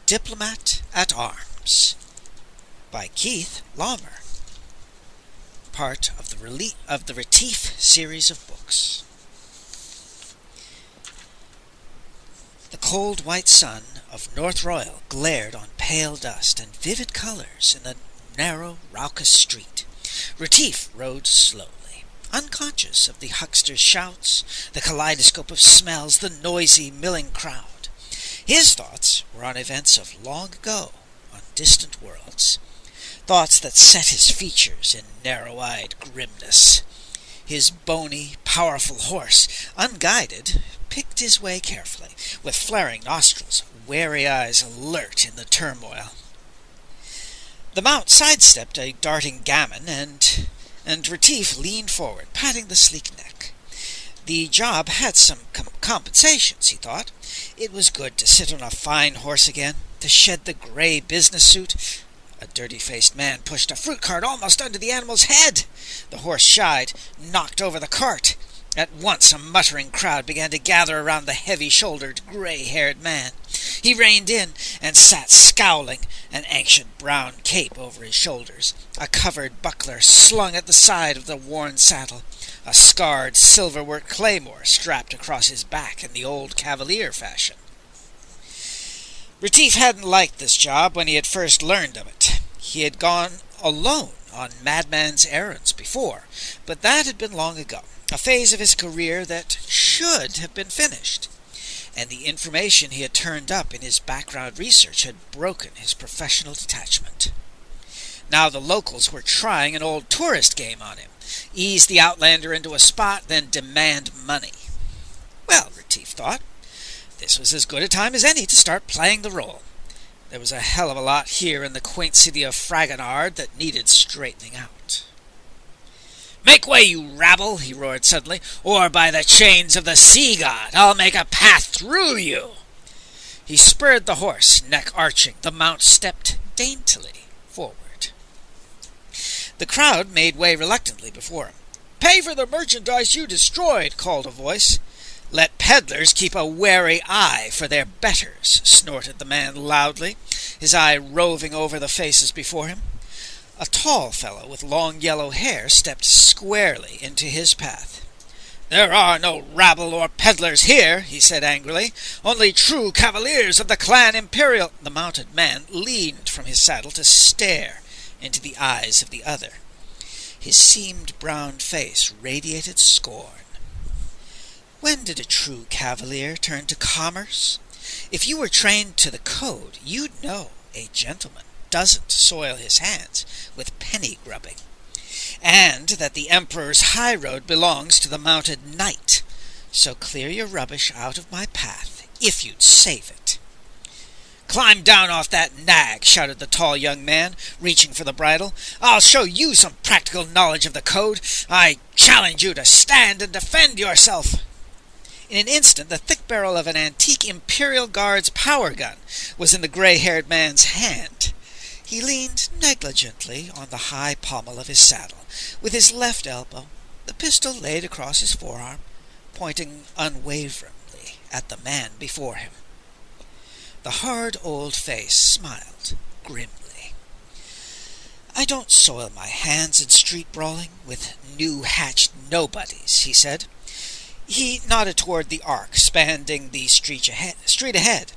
Diplomat at Arms by Keith Laumer, part of the Retief series of books. The cold white sun of North Royal glared on pale dust and vivid colors in the narrow, raucous street. Retief rode slowly, unconscious of the huckster's shouts, the kaleidoscope of smells, the noisy milling crowd. His thoughts were on events of long ago, on distant worlds, thoughts that set his features in narrow-eyed grimness. His bony, powerful horse, unguided, picked his way carefully, with flaring nostrils, wary eyes alert in the turmoil. The mount sidestepped a darting gamin, and Retief leaned forward, patting the sleek neck. The job had some compensations, he thought. It was good to sit on a fine horse again, to shed the gray business suit. A dirty-faced man pushed a fruit cart almost under the animal's head. The horse shied, knocked over the cart. At once a muttering crowd began to gather around the heavy-shouldered, gray-haired man. He reined in and sat scowling, an ancient brown cape over his shoulders, a covered buckler slung at the side of the worn saddle, a scarred silver-worked claymore strapped across his back in the old cavalier fashion. Retief hadn't liked this job when he had first learned of it. He had gone alone on madman's errands before, but that had been long ago, a phase of his career that should have been finished, and the information he had turned up in his background research had broken his professional detachment. Now the locals were trying an old tourist game on him, ease the outlander into a spot, then demand money. Well, Retief thought, this was as good a time as any to start playing the role. There was a hell of a lot here in the quaint city of Fragonard that needed straightening out. "Make way, you rabble," he roared suddenly, "or by the chains of the sea god, I'll make a path through you." He spurred the horse, neck arching. The mount stepped daintily forward. The crowd made way reluctantly before him. "Pay for the merchandise you destroyed," called a voice. "Let peddlers keep a wary eye for their betters," snorted the man loudly, his eye roving over the faces before him. A tall fellow with long yellow hair stepped squarely into his path. "There are no rabble or peddlers here," he said angrily. "Only true cavaliers of the clan Imperial." The mounted man leaned from his saddle to stare into the eyes of the other. His seamed brown face radiated scorn. When did a true cavalier turn to commerce? If you were trained to the code, you'd know a gentleman doesn't soil his hands with penny grubbing, and that the Emperor's high road belongs to the mounted knight. So clear your rubbish out of my path, if you'd save it. "Climb down off that nag," shouted the tall young man, reaching for the bridle. "I'll show you some practical knowledge of the code. I challenge you to stand and defend yourself." In an instant, the thick barrel of an antique Imperial Guard's power gun was in the gray-haired man's hand. He leaned negligently on the high pommel of his saddle, with his left elbow, the pistol laid across his forearm, pointing unwaveringly at the man before him. The hard old face smiled grimly. "I don't soil my hands in street brawling with new-hatched nobodies," he said. He nodded toward the arc spanning the street ahead.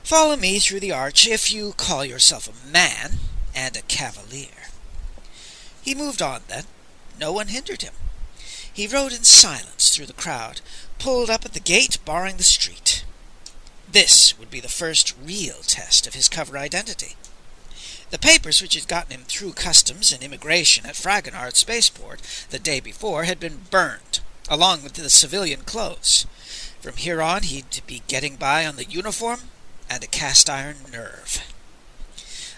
"Follow me through the arch if you call yourself a man and a cavalier." He moved on then. No one hindered him. He rode in silence through the crowd, pulled up at the gate barring the street. This would be the first real test of his cover identity. The papers which had gotten him through customs and immigration at Fragonard Spaceport the day before had been burned, along with the civilian clothes. From here on he'd be getting by on the uniform and a cast-iron nerve.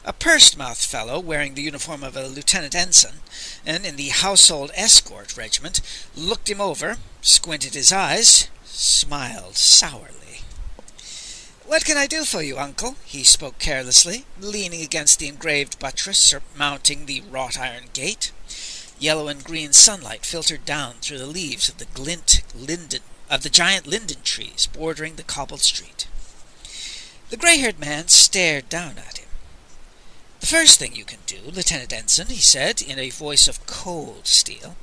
A pursed-mouthed fellow wearing the uniform of a lieutenant ensign and in the household escort regiment looked him over, squinted his eyes, smiled sourly. "What can I do for you, uncle?" He spoke carelessly, leaning against the engraved buttress surmounting the wrought-iron gate. Yellow and green sunlight filtered down through the leaves of the giant linden trees bordering the cobbled street. The gray-haired man stared down at him. "The first thing you can do, Lieutenant Ensign," he said in a voice of cold steel,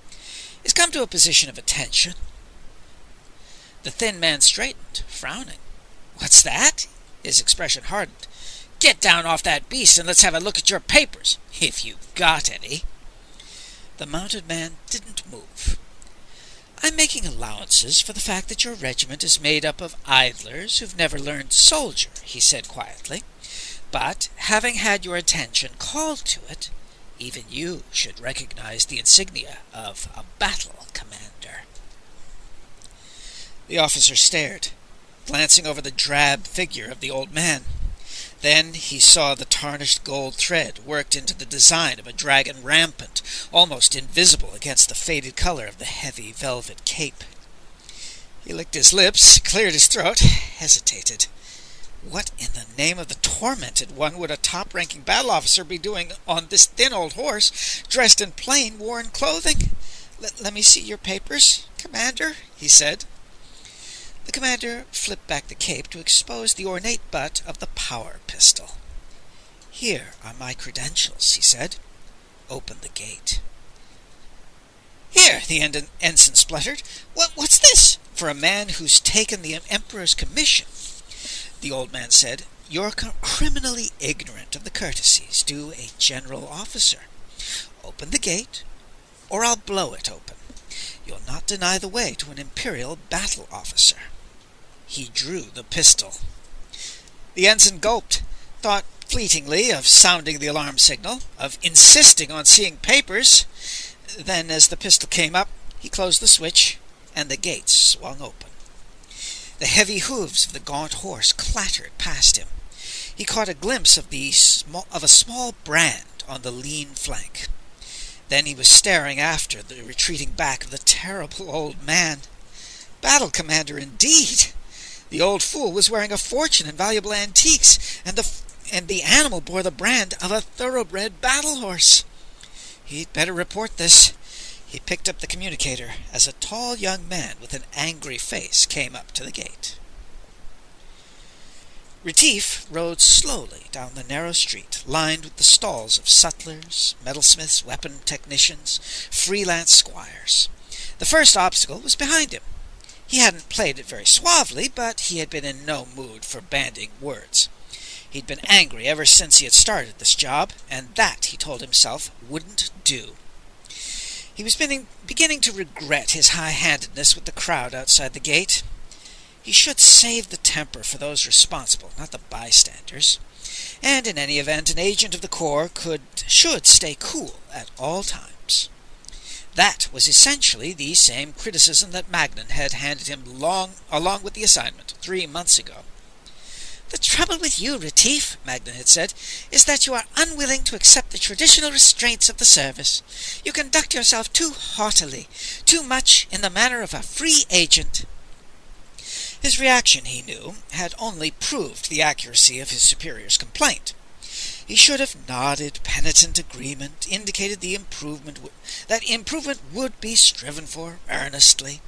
"is come to a position of attention." The thin man straightened, frowning. "What's that?" His expression hardened. "Get down off that beast and let's have a look at your papers, if you've got any." The mounted man didn't move. "I'm making allowances for the fact that your regiment is made up of idlers who've never learned to soldier," he said quietly. "But, having had your attention called to it, even you should recognize the insignia of a battle commander." The officer stared, glancing over the drab figure of the old man. Then he saw the tarnished gold thread worked into the design of a dragon rampant, almost invisible against the faded color of the heavy velvet cape. He licked his lips, cleared his throat, hesitated. What in the name of the tormented one would a top-ranking battle officer be doing on this thin old horse, dressed in plain, worn clothing? Let me see your papers, Commander," he said. The commander flipped back the cape to expose the ornate butt of the power pistol. "Here are my credentials," he said. "Open the gate." "Here," the ensign spluttered. What's this? For a man who's taken the Emperor's commission." The old man said, "You're criminally ignorant of the courtesies due a general officer. Open the gate, or I'll blow it open. You'll not deny the way to an imperial battle officer." He drew the pistol. The ensign gulped, thought fleetingly of sounding the alarm signal, of insisting on seeing papers. Then, as the pistol came up, he closed the switch, and the gates swung open. The heavy hooves of the gaunt horse clattered past him. He caught a glimpse of a small brand on the lean flank. Then he was staring after the retreating back of the terrible old man. Battle commander indeed! The old fool was wearing a fortune in valuable antiques, and the animal bore the brand of a thoroughbred battle horse. He'd better report this. He picked up the communicator as a tall young man with an angry face came up to the gate. Retief rode slowly down the narrow street, lined with the stalls of sutlers, metalsmiths, weapon technicians, freelance squires. The first obstacle was behind him. He hadn't played it very suavely, but he had been in no mood for bandying words. He'd been angry ever since he had started this job, and that, he told himself, wouldn't do. He was beginning to regret his high-handedness with the crowd outside the gate. He should save the temper for those responsible, not the bystanders. And in any event, an agent of the Corps should stay cool at all times. That was essentially the same criticism that Magnan had handed him along with the assignment 3 months ago. "The trouble with you, Retief," Magnan had said, "is that you are unwilling to accept the traditional restraints of the service. You conduct yourself too haughtily, too much in the manner of a free agent." His reaction, he knew, had only proved the accuracy of his superior's complaint. He should have nodded penitent agreement, indicated that improvement would be striven for earnestly.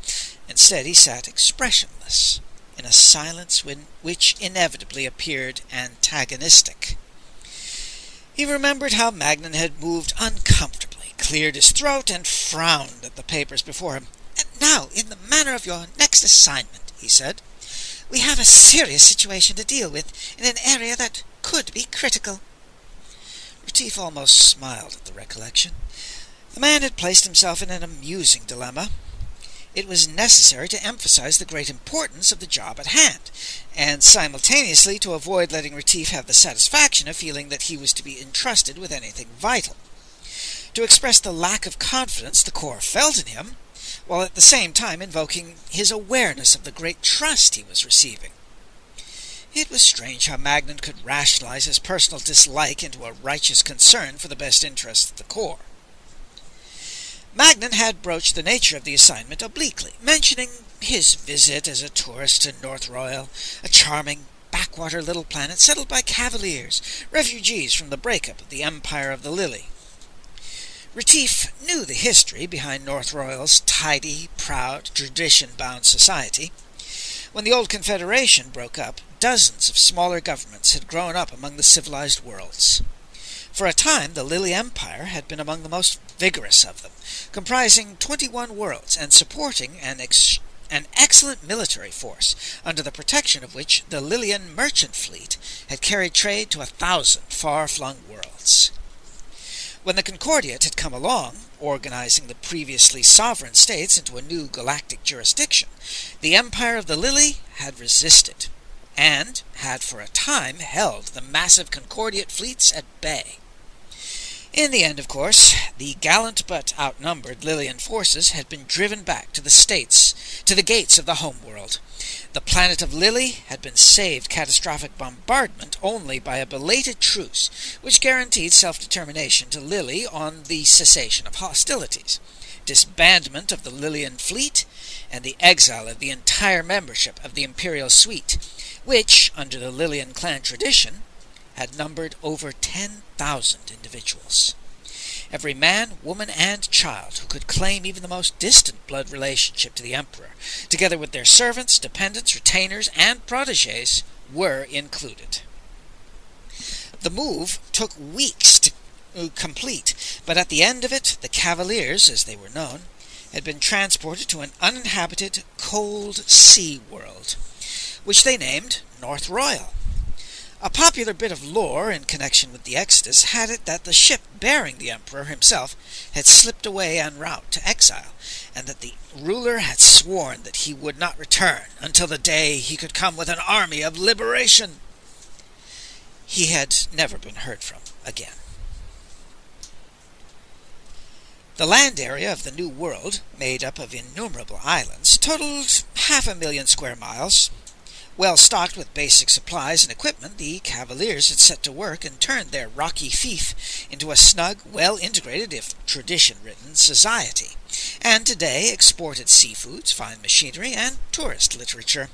Instead, he sat expressionless, in a silence which inevitably appeared antagonistic. He remembered how Magnan had moved uncomfortably, cleared his throat, and frowned at the papers before him. "Now, in the matter of your next assignment," he said, "we have a serious situation to deal with in an area that could be critical." Retief almost smiled at the recollection. The man had placed himself in an amusing dilemma. It was necessary to emphasize the great importance of the job at hand, and simultaneously to avoid letting Retief have the satisfaction of feeling that he was to be entrusted with anything vital. To express the lack of confidence the Corps felt in him, while at the same time invoking his awareness of the great trust he was receiving. It was strange how Magnan could rationalize his personal dislike into a righteous concern for the best interests of the Corps. Magnan had broached the nature of the assignment obliquely, mentioning his visit as a tourist to North Royal, a charming, backwater little planet settled by cavaliers, refugees from the breakup of the Empire of the Lily. Retief knew the history behind North Royal's tidy, proud, tradition-bound society. When the old Confederation broke up, dozens of smaller governments had grown up among the civilized worlds. For a time, the Lily Empire had been among the most vigorous of them, comprising 21 worlds and supporting an excellent military force, under the protection of which the Lilian merchant fleet had carried trade to 1,000 far-flung worlds. When the Concordiate had come along, organizing the previously sovereign states into a new galactic jurisdiction, the Empire of the Lily had resisted, and had for a time held the massive Concordiate fleets at bay. In the end, of course, the gallant but outnumbered Lilian forces had been driven back to the gates of the homeworld. The planet of Lily had been saved catastrophic bombardment only by a belated truce, which guaranteed self-determination to Lily on the cessation of hostilities, disbandment of the Lilian fleet, and the exile of the entire membership of the Imperial Suite, which, under the Lilian clan tradition, had numbered over 10,000 individuals. Every man, woman, and child who could claim even the most distant blood relationship to the Emperor, together with their servants, dependents, retainers, and protégés, were included. The move took weeks to complete, but at the end of it, the Cavaliers, as they were known, had been transported to an uninhabited, cold sea world, which they named North Royal. A popular bit of lore in connection with the Exodus had it that the ship bearing the Emperor himself had slipped away en route to exile, and that the ruler had sworn that he would not return until the day he could come with an army of liberation. He had never been heard from again. The land area of the New World, made up of innumerable islands, totaled 500,000 square miles. Well stocked with basic supplies and equipment, the Cavaliers had set to work and turned their rocky fief into a snug, well-integrated, if tradition-ridden, society, and today exported seafoods, fine machinery, and tourist literature.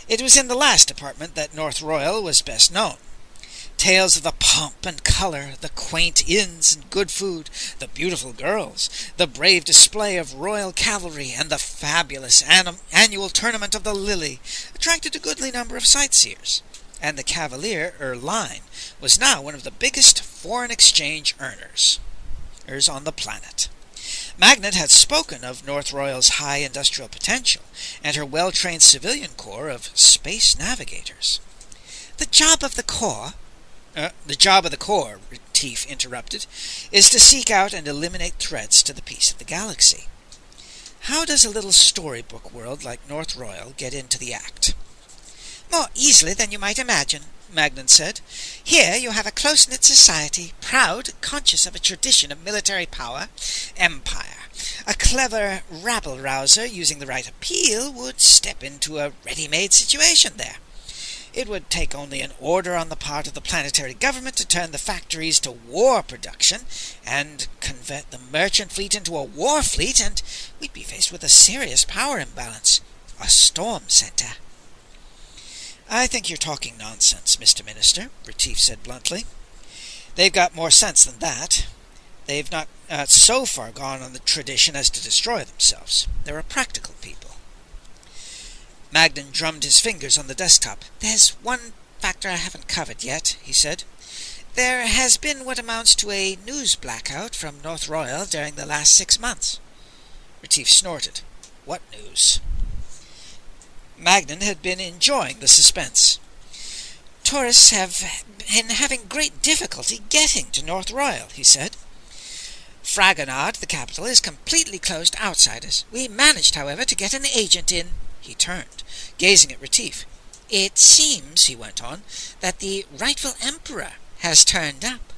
It was in the last department that North Royal was best known. Tales of the pomp and colour, the quaint inns and good food, the beautiful girls, the brave display of royal cavalry, and the fabulous annual tournament of the Lily attracted a goodly number of sightseers, and the Cavalier line was now one of the biggest foreign exchange earners on the planet. Magnet had spoken of North Royal's high industrial potential and her well-trained civilian corps of space navigators. The job of the Corps, Retief interrupted, is to seek out and eliminate threats to the peace of the galaxy. How does a little storybook world like North Royal get into the act? More easily than you might imagine, Magnan said. Here you have a close-knit society, proud, conscious of a tradition of military power, empire. A clever rabble-rouser using the right appeal would step into a ready-made situation there. It would take only an order on the part of the planetary government to turn the factories to war production and convert the merchant fleet into a war fleet, and we'd be faced with a serious power imbalance, a storm center. I think you're talking nonsense, Mr. Minister, Retief said bluntly. They've got more sense than that. They've not so far gone on the tradition as to destroy themselves. They're a practical people. Magnan drummed his fingers on the desktop. There's one factor I haven't covered yet, he said. There has been what amounts to a news blackout from North Royal during the last 6 months. Retief snorted. What news? Magnan had been enjoying the suspense. Tourists have been having great difficulty getting to North Royal, he said. Fragonard, the capital, is completely closed to outsiders. We managed, however, to get an agent in. He turned, gazing at Retief. It seems, he went on, that the rightful emperor has turned up.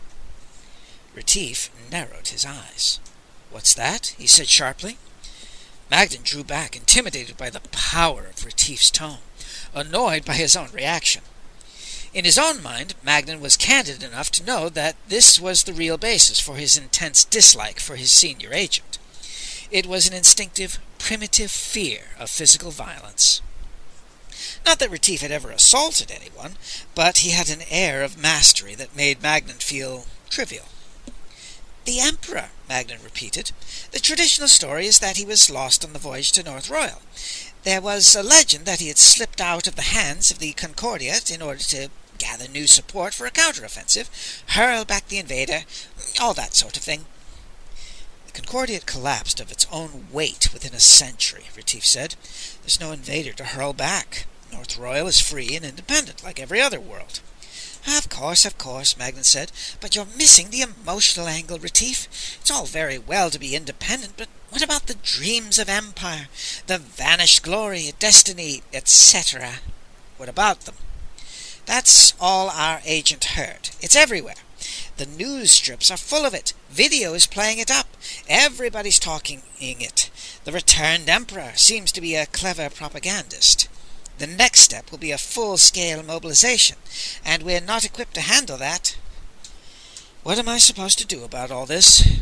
Retief narrowed his eyes. What's that? He said sharply. Magnan drew back, intimidated by the power of Retief's tone, annoyed by his own reaction. In his own mind, Magnan was candid enough to know that this was the real basis for his intense dislike for his senior agent. It was an instinctive, primitive fear of physical violence. Not that Retief had ever assaulted anyone, but he had an air of mastery that made Magnan feel trivial. The Emperor, Magnan repeated. The traditional story is that he was lost on the voyage to North Royal. There was a legend that he had slipped out of the hands of the Concordiate in order to gather new support for a counteroffensive, hurl back the invader, all that sort of thing. The Concordiate collapsed of its own weight within a century, Retief said. There's no invader to hurl back. North Royal is free and independent, like every other world. Of course, Magnan said, but you're missing the emotional angle, Retief. It's all very well to be independent, but what about the dreams of empire, the vanished glory, destiny, etc.? What about them? That's all our agent heard. It's everywhere. The news strips are full of it. Video is playing it up. Everybody's talking it. The returned emperor seems to be a clever propagandist. The next step will be a full-scale mobilization, and we're not equipped to handle that. What am I supposed to do about all this?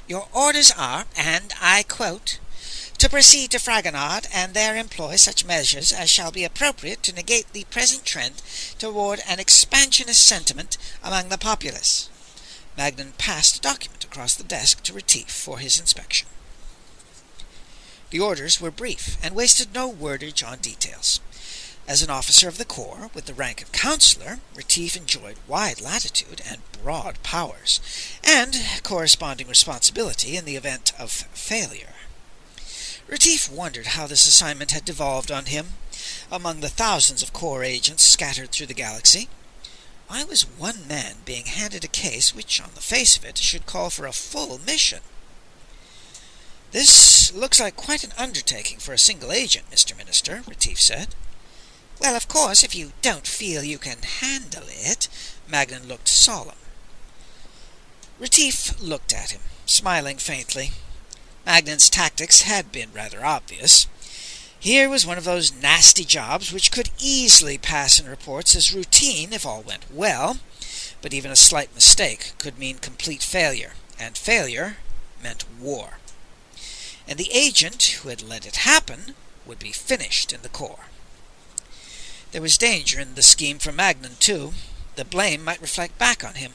Your orders are, and I quote, to proceed to Fragonard and there employ such measures as shall be appropriate to negate the present trend toward an expansionist sentiment among the populace. Magnan passed a document across the desk to Retief for his inspection. The orders were brief and wasted no wordage on details. As an officer of the Corps, with the rank of Counselor, Retief enjoyed wide latitude and broad powers, and corresponding responsibility in the event of failure. Retief wondered how this assignment had devolved on him, among the thousands of Corps agents scattered through the galaxy. Why was one man being handed a case which, on the face of it, should call for a full mission? This looks like quite an undertaking for a single agent, Mr. Minister, Retief said. Well, of course, if you don't feel you can handle it, Magnan looked solemn. Retief looked at him, smiling faintly. Magnan's tactics had been rather obvious. Here was one of those nasty jobs which could easily pass in reports as routine if all went well, but even a slight mistake could mean complete failure, and failure meant war. And the agent who had let it happen would be finished in the Corps. There was danger in the scheme for Magnan, too. The blame might reflect back on him.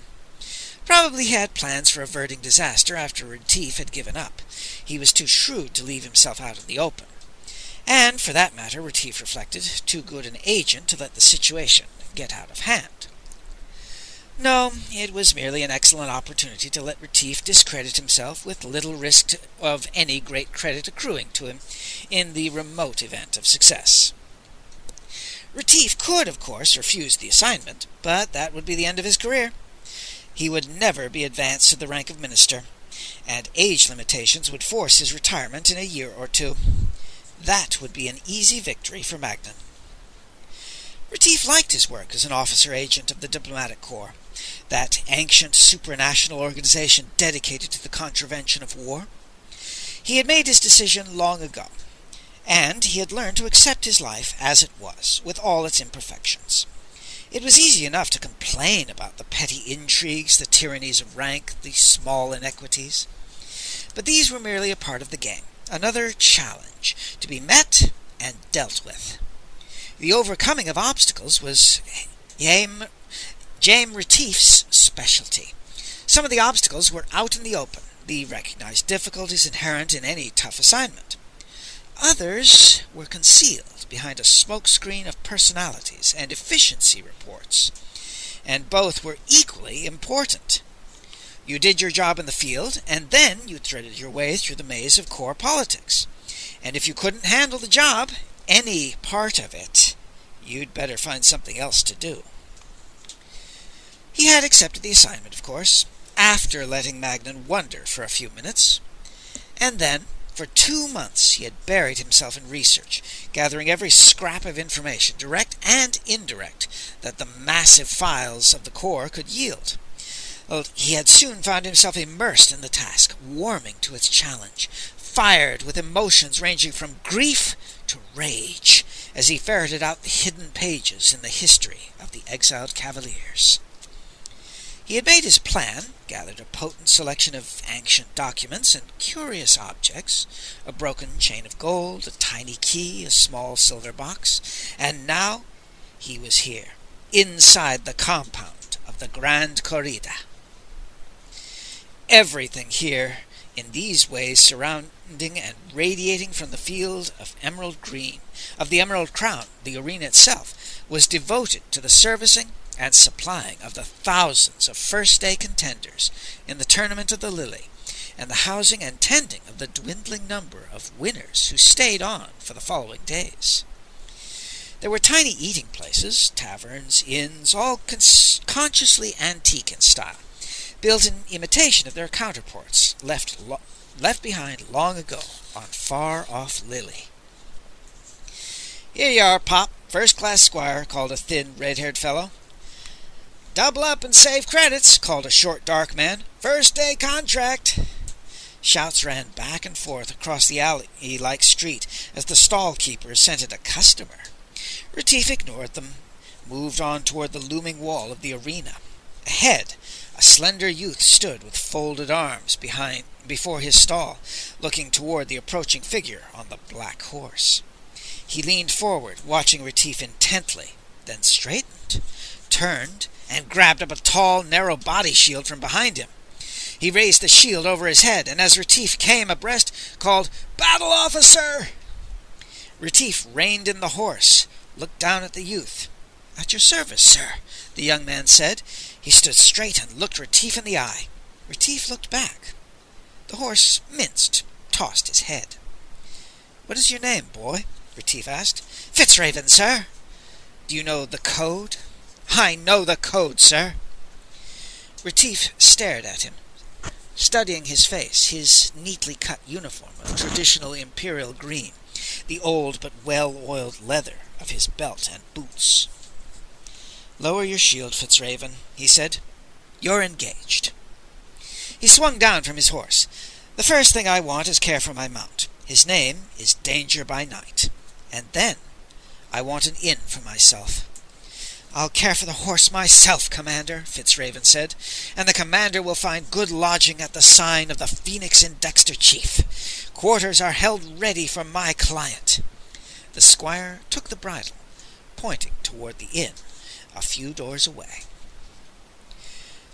Probably he had plans for averting disaster after Retief had given up. He was too shrewd to leave himself out in the open. And, for that matter, Retief reflected, too good an agent to let the situation get out of hand. No, it was merely an excellent opportunity to let Retief discredit himself with little risk of any great credit accruing to him in the remote event of success. Retief could, of course, refuse the assignment, but that would be the end of his career. He would never be advanced to the rank of minister, and age limitations would force his retirement in a year or two. That would be an easy victory for Magnan. Retief liked his work as an officer-agent of the Diplomatic Corps, that ancient supranational organization dedicated to the contravention of war. He had made his decision long ago, and he had learned to accept his life as it was, with all its imperfections. It was easy enough to complain about the petty intrigues, the tyrannies of rank, the small inequities. But these were merely a part of the game, another challenge to be met and dealt with. The overcoming of obstacles was James Retief's specialty. Some of the obstacles were out in the open, the recognized difficulties inherent in any tough assignment. Others were concealed behind a smokescreen of personalities and efficiency reports, and both were equally important. You did your job in the field, and then you threaded your way through the maze of Corps politics. And if you couldn't handle the job, any part of it, you'd better find something else to do. He had accepted the assignment, of course, after letting Magnan wonder for a few minutes. And then, for 2 months, he had buried himself in research, gathering every scrap of information, direct and indirect, that the massive files of the Corps could yield. Well, he had soon found himself immersed in the task, warming to its challenge, fired with emotions ranging from grief to rage, as he ferreted out the hidden pages in the history of the exiled Cavaliers. He had made his plan, gathered a potent selection of ancient documents and curious objects, a broken chain of gold, a tiny key, a small silver box, and now he was here, inside the compound of the Grand Corrida. Everything here in these ways surrounding and radiating from the field of emerald green, of the Emerald Crown. The arena itself was devoted to the servicing and supplying of the thousands of first-day contenders in the Tournament of the Lily, and the housing and tending of the dwindling number of winners who stayed on for the following days. There were tiny eating places, taverns, inns, all consciously antique in style, built in imitation of their counterparts, left behind long ago on far-off Lily. "Here you are, Pop, first-class squire," called a thin, red-haired fellow. "Double up and save credits," called a short, dark man. "First-day contract." Shouts ran back and forth across the alley-like street as the stall-keeper scented a customer. Retief ignored them, moved on toward the looming wall of the arena. Ahead, a slender youth stood with folded arms before his stall, looking toward the approaching figure on the black horse. He leaned forward, watching Retief intently, then straightened, turned, and grabbed up a tall, narrow body shield from behind him. He raised the shield over his head, and as Retief came abreast, called, "Battle officer!" Retief reined in the horse, looked down at the youth. "At your service, sir," the young man said. He stood straight and looked Retief in the eye. Retief looked back. The horse minced, tossed his head. "What is your name, boy?" Retief asked. "Fitzraven, sir." "Do you know the code?" "I know the code, sir." Retief stared at him, studying his face, his neatly cut uniform of traditional imperial green, the old but well-oiled leather of his belt and boots. "Lower your shield, Fitzraven," he said. "You're engaged." He swung down from his horse. "The first thing I want is care for my mount. His name is Danger by Night. And then I want an inn for myself." "I'll care for the horse myself, Commander," Fitzraven said, "and the commander will find good lodging at the sign of the Phoenix in Dexter Chief. Quarters are held ready for my client." The squire took the bridle, pointing toward the inn, a few doors away.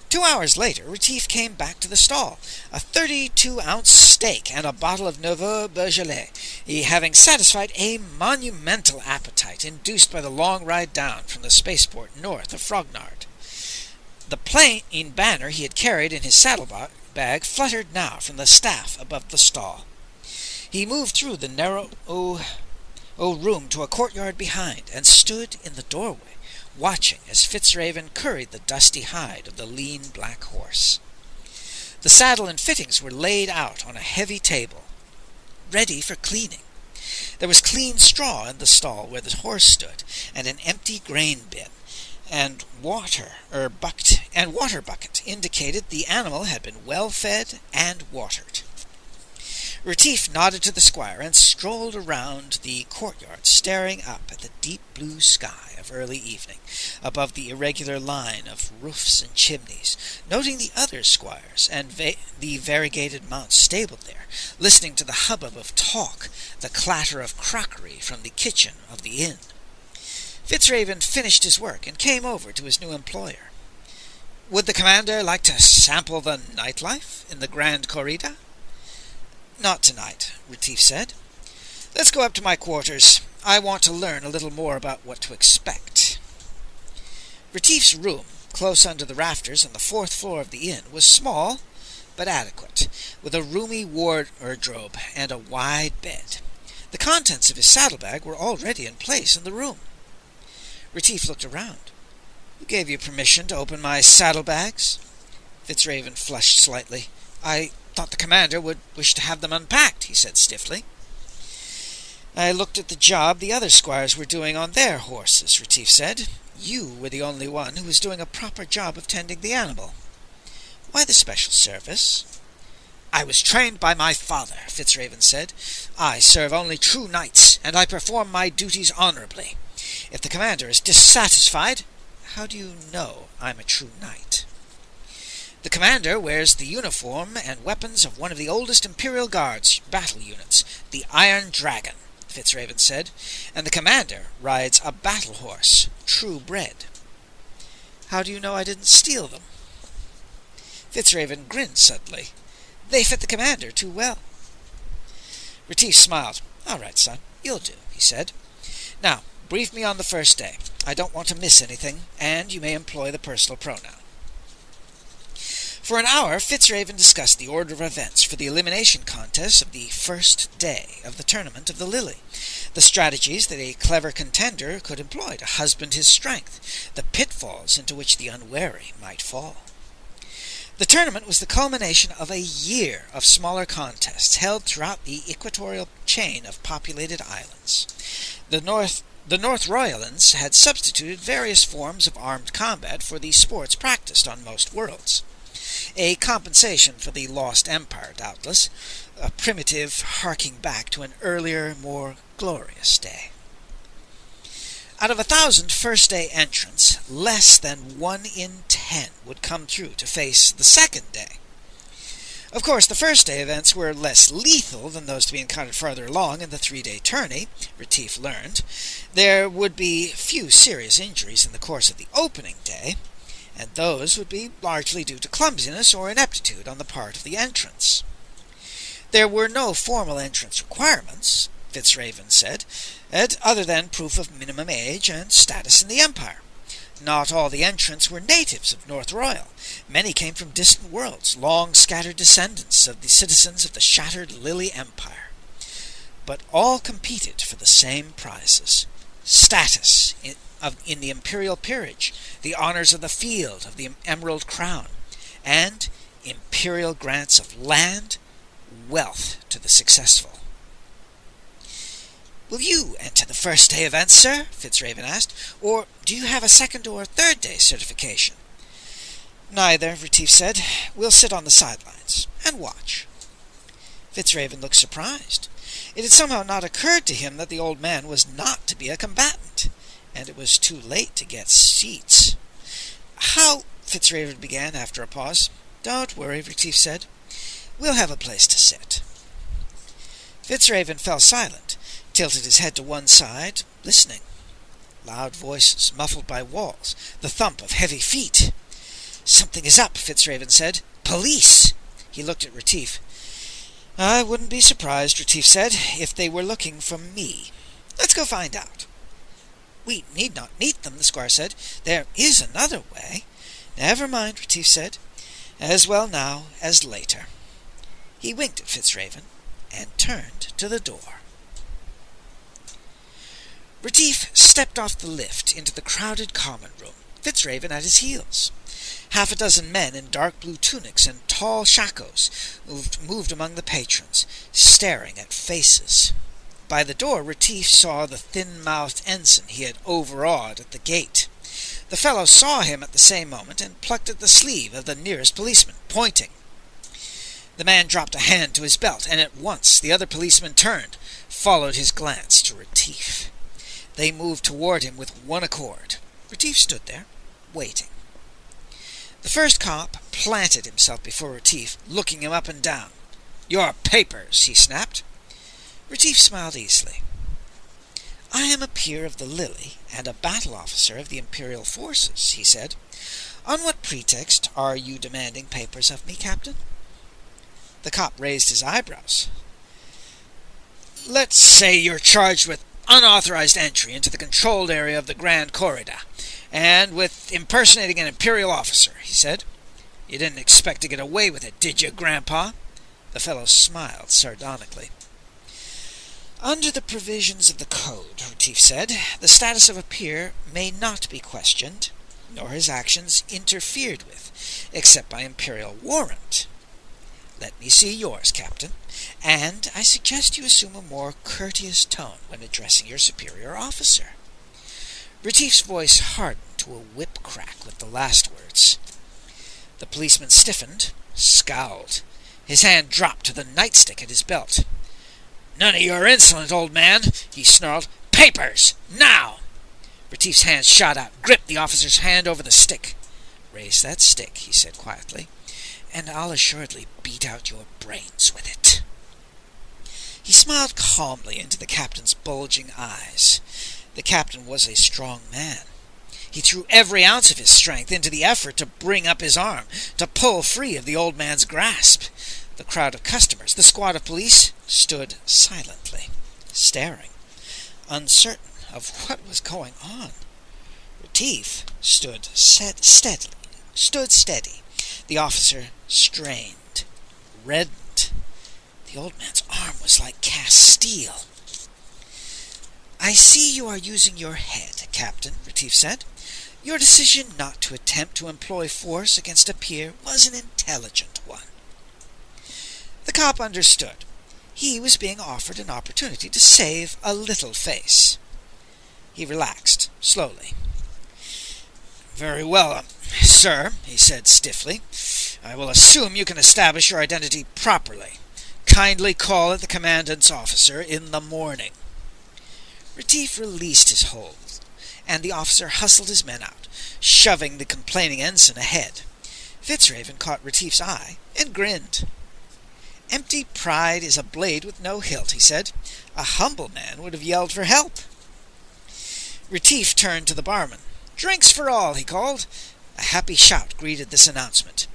2 hours later, Retief came back to the stall, a 32-ounce steak and a bottle of Nouveau Beaujolais, he having satisfied a monumental appetite induced by the long ride down from the spaceport north of Frognard. The plain banner he had carried in his saddlebag fluttered now from the staff above the stall. He moved through the narrow room to a courtyard behind, and stood in the doorway, watching as Fitzraven curried the dusty hide of the lean black horse. The saddle and fittings were laid out on a heavy table, ready for cleaning. There was clean straw in the stall where the horse stood, and an empty grain bin, and water bucket indicated the animal had been well fed and watered. Retief nodded to the squire and strolled around the courtyard, staring up at the deep blue sky of early evening, above the irregular line of roofs and chimneys, noting the other squires and the variegated mounts stabled there, listening to the hubbub of talk, the clatter of crockery from the kitchen of the inn. Fitzraven finished his work and came over to his new employer. "Would the commander like to sample the nightlife in the Grand Corrida?" "Not tonight," Retief said. "Let's go up to my quarters. I want to learn a little more about what to expect." Retief's room, close under the rafters on the 4th floor of the inn, was small but adequate, with a roomy wardrobe and a wide bed. The contents of his saddlebag were already in place in the room. Retief looked around. "Who gave you permission to open my saddlebags?" Fitzraven flushed slightly. "I thought the commander would wish to have them unpacked," he said stiffly. "I looked at the job the other squires were doing on their horses," Retief said. "You were the only one who was doing a proper job of tending the animal. Why the special service?" "I was trained by my father," Fitzraven said. "I serve only true knights, and I perform my duties honorably. If the commander is dissatisfied—" "How do you know I'm a true knight?" "The commander wears the uniform and weapons of one of the oldest Imperial Guards battle units, the Iron Dragon," Fitzraven said, "and the commander rides a battle horse, true bred." "How do you know I didn't steal them?" Fitzraven grinned suddenly. They fit the commander too well." Retief smiled. "All right, son, you'll do," he said. "Now, brief me on the first day. I don't want to miss anything, and you may employ the personal pronoun." For an hour, Fitzraven discussed the order of events for the elimination contest of the first day of the tournament of the Lily, the strategies that a clever contender could employ to husband his strength, the pitfalls into which the unwary might fall. The tournament was the culmination of a year of smaller contests held throughout the equatorial chain of populated islands. The North Royalans had substituted various forms of armed combat for the sports practiced on most worlds. A compensation for the lost empire, doubtless, a primitive harking back to an earlier, more glorious day. Out of 1,000 first-day entrants, less than 1 in 10 would come through to face the second day. Of course, the first-day events were less lethal than those to be encountered farther along in the 3-day tourney, Retief learned. There would be few serious injuries in the course of the opening day, and those would be largely due to clumsiness or ineptitude on the part of the entrants. There were no formal entrance requirements, Fitzraven said, other than proof of minimum age and status in the Empire. Not all the entrants were natives of North Royal. Many came from distant worlds, long scattered descendants of the citizens of the shattered Lily Empire. But all competed for the same prizes: status in the imperial peerage, the honors of the field of the Emerald Crown, and imperial grants of land, wealth to the successful. "Will you enter the first-day event, sir?" Fitzraven asked, "or do you have a second or third-day certification?" "Neither," Retief said. "We'll sit on the sidelines and watch." Fitzraven looked surprised. It had somehow not occurred to him that the old man was not to be a combatant, and it was too late to get seats. "How—" Fitzraven began after a pause. "Don't worry," Retief said. "We'll have a place to sit." Fitzraven fell silent, tilted his head to one side, listening. Loud voices, muffled by walls, the thump of heavy feet. "Something is up," Fitzraven said. "Police!" He looked at Retief. "I wouldn't be surprised," Retief said, "if they were looking for me. Let's go find out." "We need not meet them," the squire said. "There is another way." "Never mind," Retief said. "As well now as later." He winked at Fitzraven and turned to the door. Retief stepped off the lift into the crowded common room, Fitzraven at his heels. 6 men in dark blue tunics and tall shakos moved among the patrons, staring at faces. By the door, Retief saw the thin-mouthed ensign he had overawed at the gate. The fellow saw him at the same moment and plucked at the sleeve of the nearest policeman, pointing. The man dropped a hand to his belt, and at once the other policeman turned, followed his glance to Retief. They moved toward him with one accord. Retief stood there, waiting. The first cop planted himself before Retief, looking him up and down. "Your papers," he snapped. Retief smiled easily. "I am a peer of the Lily and a battle officer of the Imperial forces," he said. "On what pretext are you demanding papers of me, Captain?" The cop raised his eyebrows. "Let's say you're charged with unauthorized entry into the controlled area of the Grand Corridor, and with impersonating an Imperial officer," he said. "You didn't expect to get away with it, did you, Grandpa?" The fellow smiled sardonically. "Under the provisions of the Code," Retief said, "the status of a peer may not be questioned, nor his actions interfered with, except by Imperial warrant. Let me see yours, Captain, and I suggest you assume a more courteous tone when addressing your superior officer." Retief's voice hardened to a whip crack with the last words. The policeman stiffened, scowled. His hand dropped to the nightstick at his belt. "None of your insolent, old man," he snarled. "Papers! Now!" Retief's hand shot out, gripped the officer's hand over the stick. "Raise that stick," he said quietly, "and I'll assuredly beat out your brains with it." He smiled calmly into the captain's bulging eyes. The captain was a strong man. He threw every ounce of his strength into the effort to bring up his arm, to pull free of the old man's grasp. The crowd of customers, the squad of police, stood silently, staring, uncertain of what was going on. Retief stood steady. The officer strained, reddened. The old man's arm was like cast steel. "I see you are using your head, Captain," Retief said. "Your decision not to attempt to employ force against a peer was an intelligent one." The cop understood. He was being offered an opportunity to save a little face. He relaxed, slowly. "Very well, sir," he said stiffly. "I will assume you can establish your identity properly. Kindly call at the commandant's officer in the morning." Retief released his hold, and the officer hustled his men out, shoving the complaining ensign ahead. Fitzraven caught Retief's eye and grinned. "Empty pride is a blade with no hilt," he said. "A humble man would have yelled for help." Retief turned to the barman. "Drinks for all," he called. A happy shout greeted this announcement.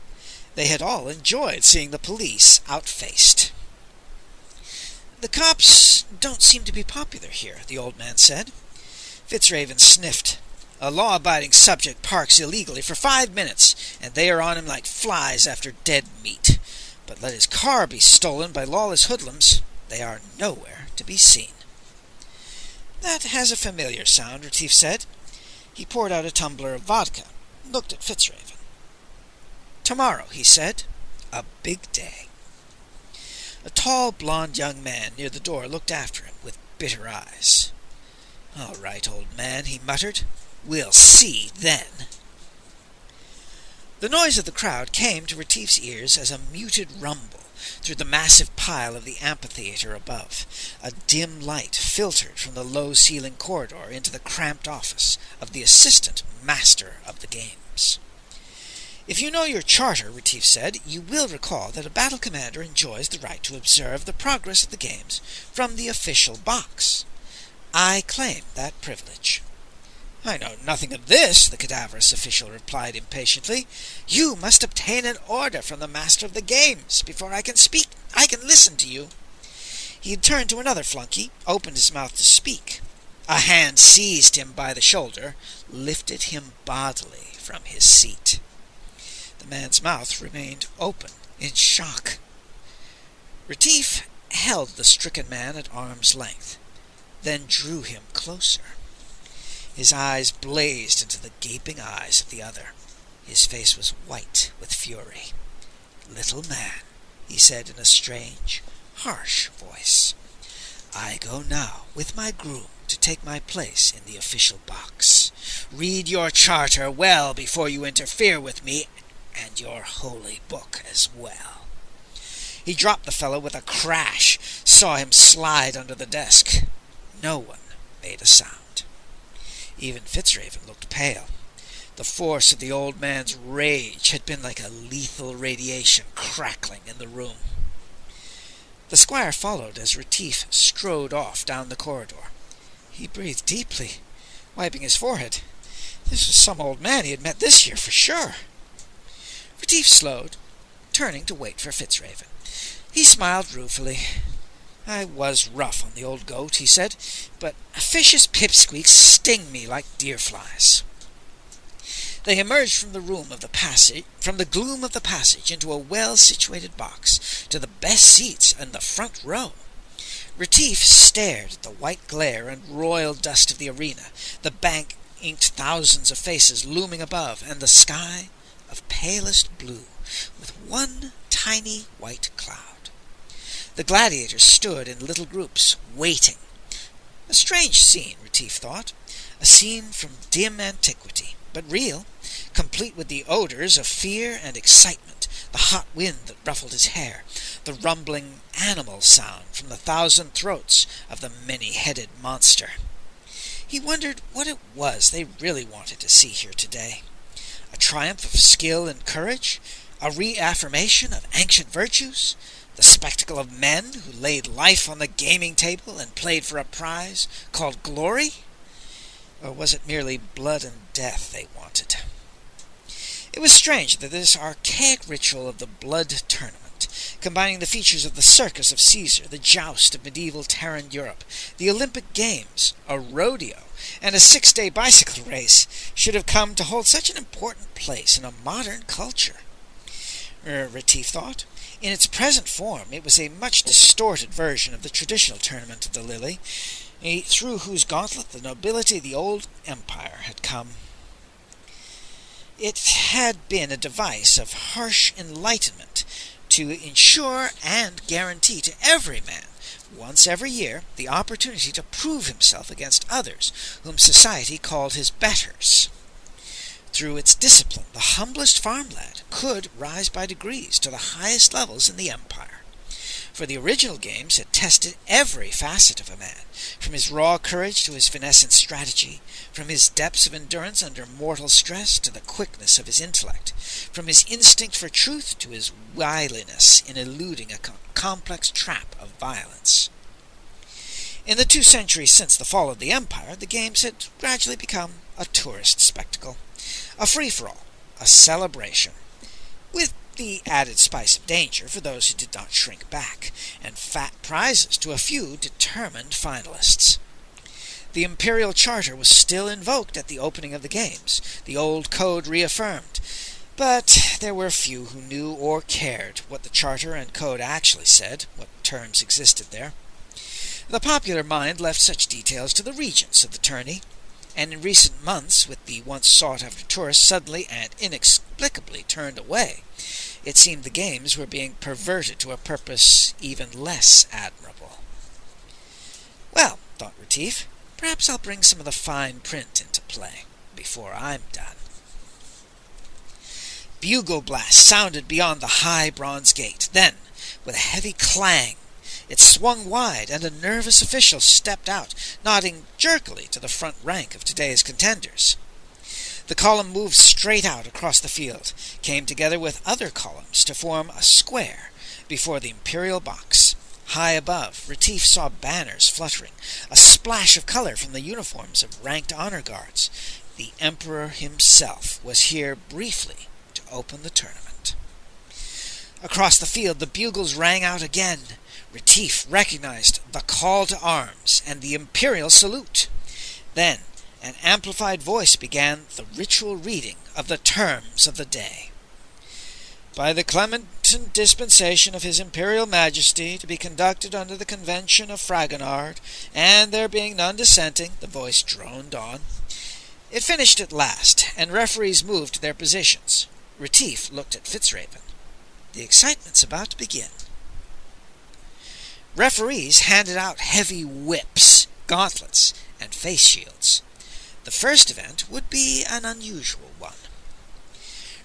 They had all enjoyed seeing the police outfaced. "The cops don't seem to be popular here," the old man said. Fitzraven sniffed. "A law-abiding subject parks illegally for 5 minutes, and they are on him like flies after dead meat. But let his car be stolen by lawless hoodlums, they are nowhere to be seen." "That has a familiar sound," Retief said. He poured out a tumbler of vodka, looked at Fitzraven. "Tomorrow," he said, "a big day." A tall, blond young man near the door looked after him with bitter eyes. "All right, old man," he muttered. "We'll see then." The noise of the crowd came to Retief's ears as a muted rumble through the massive pile of the amphitheater above. A dim light filtered from the low-ceiling corridor into the cramped office of the assistant master of the games. "If you know your charter," Retief said, "you will recall that a battle commander enjoys the right to observe the progress of the games from the official box. I claim that privilege." "I know nothing of this," the cadaverous official replied impatiently. "You must obtain an order from the master of the games before I can speak. I can listen to you." He had turned to another flunky, opened his mouth to speak. A hand seized him by the shoulder, lifted him bodily from his seat. The man's mouth remained open in shock. Retief held the stricken man at arm's length, then drew him closer. His eyes blazed into the gaping eyes of the other. His face was white with fury. "Little man," he said in a strange, harsh voice, "I go now with my groom to take my place in the official box. Read your charter well before you interfere with me, and your holy book as well." He dropped the fellow with a crash, saw him slide under the desk. No one made a sound. Even Fitzraven looked pale. The force of the old man's rage had been like a lethal radiation crackling in the room. The squire followed as Retief strode off down the corridor. He breathed deeply, wiping his forehead. This was some old man he had met this year for sure. Retief slowed, turning to wait for Fitzraven. He smiled ruefully. "I was rough on the old goat," he said, "but officious pipsqueaks sting me like deer flies." They emerged from the gloom of the passage into a well-situated box, to the best seats in the front row. Retief stared at the white glare and royal dust of the arena, the bank-inked thousands of faces looming above, and the sky of palest blue, with one tiny white cloud. The gladiators stood in little groups, waiting. A strange scene, Retief thought. A scene from dim antiquity, but real, complete with the odors of fear and excitement, the hot wind that ruffled his hair, the rumbling animal sound from the 1,000 throats of the many-headed monster. He wondered what it was they really wanted to see here today. A triumph of skill and courage? A reaffirmation of ancient virtues? The spectacle of men who laid life on the gaming table and played for a prize called glory? Or was it merely blood and death they wanted? It was strange that this archaic ritual of the blood tournament combining the features of the circus of Caesar, the joust of medieval Terran Europe, the Olympic Games, a rodeo, and a 6-day bicycle race, should have come to hold such an important place in a modern culture. Retief thought. In its present form, it was a much distorted version of the traditional tournament of the Lily, through whose gauntlet the nobility of the old empire had come. It had been a device of harsh enlightenment to ensure and guarantee to every man, once every year, the opportunity to prove himself against others whom society called his betters. Through its discipline, the humblest farm lad could rise by degrees to the highest levels in the empire. For the original games had tested every facet of a man, from his raw courage to his finesse and strategy, from his depths of endurance under mortal stress to the quickness of his intellect, from his instinct for truth to his wiliness in eluding a complex trap of violence. In the 2 centuries since the fall of the empire, the games had gradually become a tourist spectacle, a free-for-all, a celebration, with the added spice of danger for those who did not shrink back, and fat prizes to a few determined finalists. The imperial charter was still invoked at the opening of the games, the old code reaffirmed, but there were few who knew or cared what the charter and code actually said, what terms existed there. The popular mind left such details to the regents of the tourney, and in recent months, with the once sought-after tourists suddenly and inexplicably turned away, it seemed the games were being perverted to a purpose even less admirable. Well, thought Retief, perhaps I'll bring some of the fine print into play before I'm done. Bugle blasts sounded beyond the high bronze gate. Then, with a heavy clang, it swung wide, and a nervous official stepped out, nodding jerkily to the front rank of today's contenders. The column moved straight out across the field, came together with other columns to form a square before the imperial box. High above, Retief saw banners fluttering, a splash of color from the uniforms of ranked honor guards. The emperor himself was here briefly to open the tournament. Across the field, the bugles rang out again. Retief recognized the call to arms and the imperial salute. Then, an amplified voice began the ritual reading of the terms of the day. By the clement dispensation of His Imperial Majesty, to be conducted under the Convention of Fragonard, and there being none dissenting, the voice droned on. It finished at last, and referees moved to their positions. Retief looked at Fitzraven. The excitement's about to begin. Referees handed out heavy whips, gauntlets, and face shields. The first event would be an unusual one.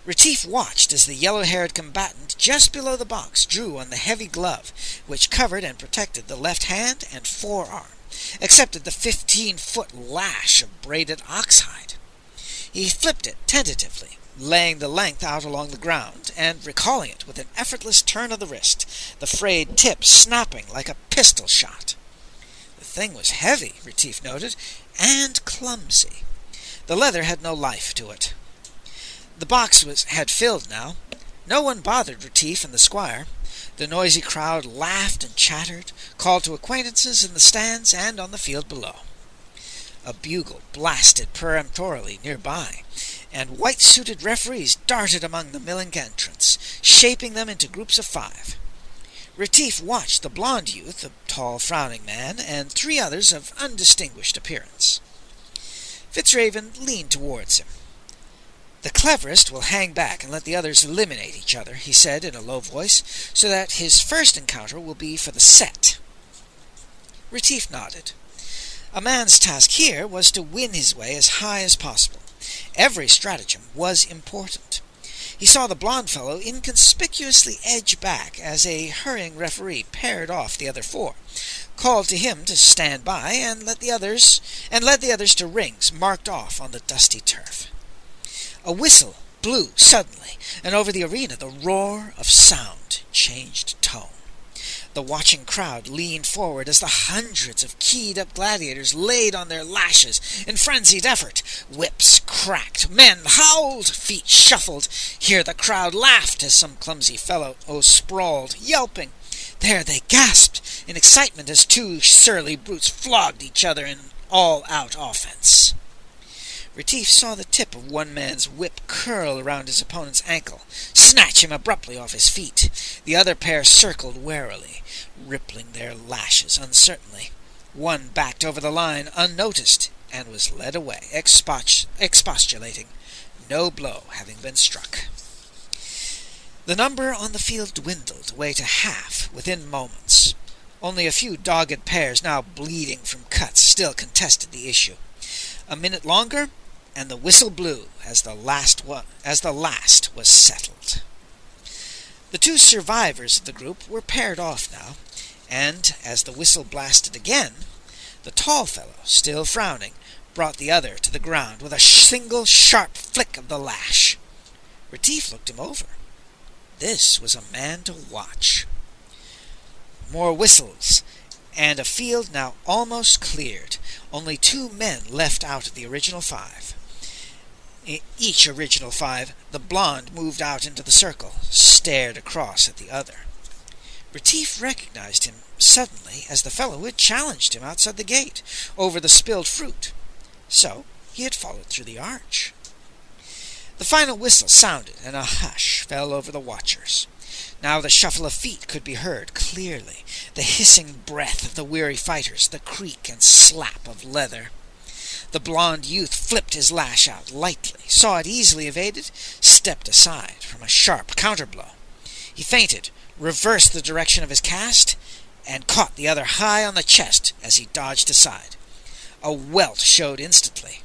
Retief watched as the yellow-haired combatant just below the box drew on the heavy glove, which covered and protected the left hand and forearm, accepted the 15-foot lash of braided oxhide. He flipped it tentatively, laying the length out along the ground, and recalling it with an effortless turn of the wrist, the frayed tip snapping like a pistol shot. The thing was heavy, Retief noted, and clumsy. The leather had no life to it. The box had filled now. No one bothered Retief and the squire. The noisy crowd laughed and chattered, called to acquaintances in the stands and on the field below. A bugle blasted peremptorily nearby, and white-suited referees darted among the milling entrants, shaping them into groups of 5. Retief watched the blond youth, a tall, frowning man, and 3 others of undistinguished appearance. Fitzraven leaned towards him. "The cleverest will hang back and let the others eliminate each other," he said in a low voice, "so that his first encounter will be for the set." Retief nodded. A man's task here was to win his way as high as possible. Every stratagem was important. He saw the blond fellow inconspicuously edge back as a hurrying referee paired off the other 4, called to him to stand by, and led the others to rings marked off on the dusty turf. A whistle blew suddenly, and over the arena the roar of sound changed tone. The watching crowd leaned forward as the hundreds of keyed-up gladiators laid on their lashes in frenzied effort. Whips cracked, men howled, feet shuffled. Here the crowd laughed as some clumsy fellow sprawled, yelping. There they gasped in excitement as two surly brutes flogged each other in all-out offense. Retief saw the tip of one man's whip curl around his opponent's ankle, snatch him abruptly off his feet. The other pair circled warily, rippling their lashes uncertainly. One backed over the line unnoticed and was led away, expostulating, no blow having been struck. The number on the field dwindled away to half within moments. Only a few dogged pairs, now bleeding from cuts, still contested the issue. A minute longer, and the whistle blew as the last was settled. The two survivors of the group were paired off now, and as the whistle blasted again, the tall fellow, still frowning, brought the other to the ground with a single sharp flick of the lash. Retief looked him over. This was a man to watch. More whistles, and a field now almost cleared. Only 2 men left out of the original 5. Each original 5, the blonde moved out into the circle, stared across at the other. Retief recognized him suddenly as the fellow who had challenged him outside the gate over the spilled fruit. So he had followed through the arch. The final whistle sounded, and a hush fell over the watchers. Now the shuffle of feet could be heard clearly, the hissing breath of the weary fighters, the creak and slap of leather. The blond youth flipped his lash out lightly, saw it easily evaded, stepped aside from a sharp counterblow. He feinted, reversed the direction of his cast, and caught the other high on the chest as he dodged aside. A welt showed instantly.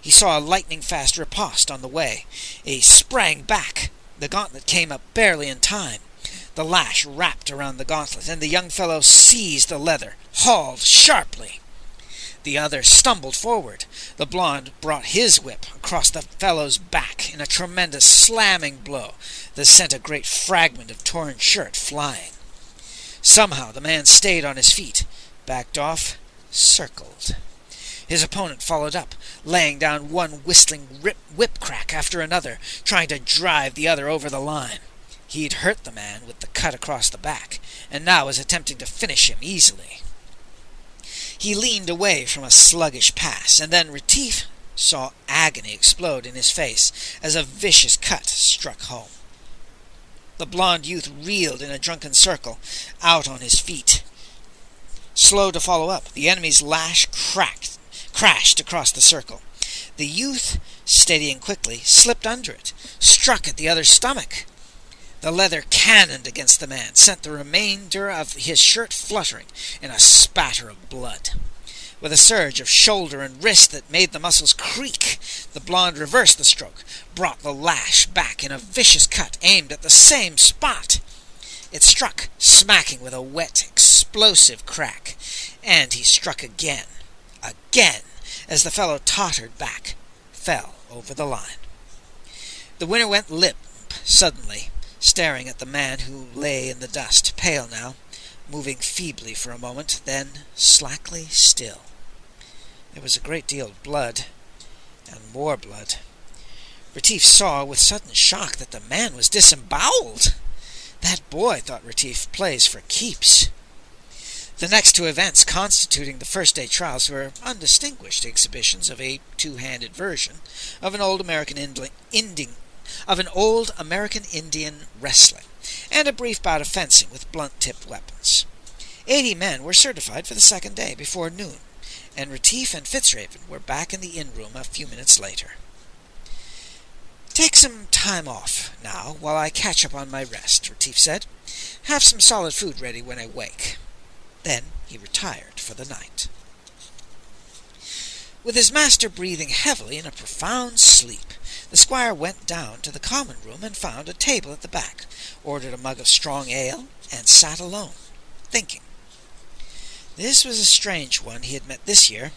He saw a lightning-fast riposte on the way. He sprang back. The gauntlet came up barely in time. The lash wrapped around the gauntlet, and the young fellow seized the leather, hauled sharply. The other stumbled forward. The blonde brought his whip across the fellow's back in a tremendous slamming blow that sent a great fragment of torn shirt flying. Somehow the man stayed on his feet, backed off, circled. His opponent followed up, laying down one whistling whip crack after another, trying to drive the other over the line. He'd hurt the man with the cut across the back, and now was attempting to finish him easily. He leaned away from a sluggish pass, and then Retief saw agony explode in his face as a vicious cut struck home. The blond youth reeled in a drunken circle, out on his feet. Slow to follow up, the enemy's lash crashed across the circle. The youth, steadying quickly, slipped under it, struck at the other's stomach. The leather cannoned against the man, sent the remainder of his shirt fluttering in a spatter of blood. With a surge of shoulder and wrist that made the muscles creak, the blonde reversed the stroke, brought the lash back in a vicious cut aimed at the same spot. It struck, smacking with a wet, explosive crack, and he struck again, as the fellow tottered back, fell over the line. The winner went limp suddenly, staring at the man who lay in the dust, pale now, moving feebly for a moment, then slackly still. There was a great deal of blood, and more blood. Retief saw with sudden shock that the man was disemboweled. That boy, thought Retief, plays for keeps. The next 2 events constituting the first-day trials were undistinguished exhibitions of a two-handed version of an old American Indian wrestling, and a brief bout of fencing with blunt-tipped weapons. 80 men were certified for the second day before noon, and Retief and Fitzraven were back in the inn-room a few minutes later. "Take some time off now while I catch up on my rest," Retief said. "Have some solid food ready when I wake." Then he retired for the night. With his master breathing heavily in a profound sleep, the squire went down to the common room and found a table at the back, ordered a mug of strong ale, and sat alone, thinking. This was a strange one he had met this year.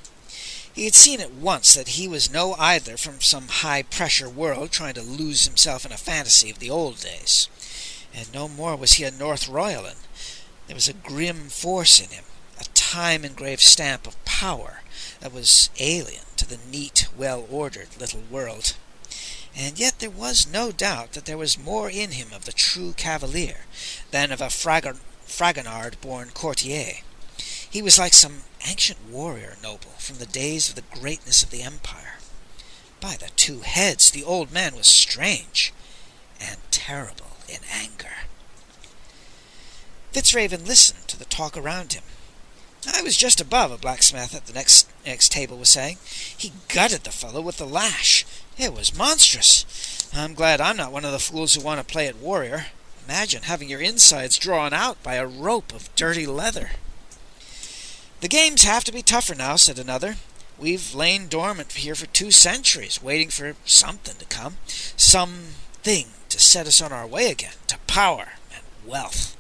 He had seen at once that he was no idler from some high-pressure world trying to lose himself in a fantasy of the old days. And no more was he a North Royalan. There was a grim force in him, a time-engraved stamp of power that was alien to the neat, well-ordered little world. And yet there was no doubt that there was more in him of the true cavalier than of a Fragonard-born courtier. He was like some ancient warrior noble from the days of the greatness of the empire. By the two heads, the old man was strange and terrible in anger. Fitzraven listened to the talk around him. "I was just above a blacksmith at the next table was saying. He gutted the fellow with the lash. It was monstrous. I'm glad I'm not one of the fools who want to play at warrior. Imagine having your insides drawn out by a rope of dirty leather." "The games have to be tougher now," said another. "We've lain dormant here for 2 centuries, waiting for something to come, something to set us on our way again, to power and wealth.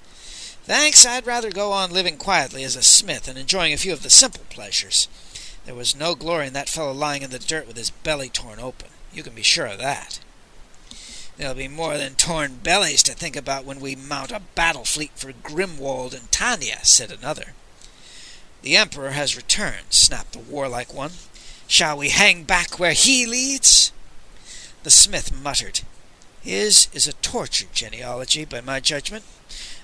Thanks, I'd rather go on living quietly as a smith and enjoying a few of the simple pleasures. There was no glory in that fellow lying in the dirt with his belly torn open. You can be sure of that." "There'll be more than torn bellies to think about when we mount a battle fleet for Grimwald and Tanya," said another. "The Emperor has returned," snapped the warlike one. "Shall we hang back where he leads?" The smith muttered. "His is a tortured genealogy, by my judgment.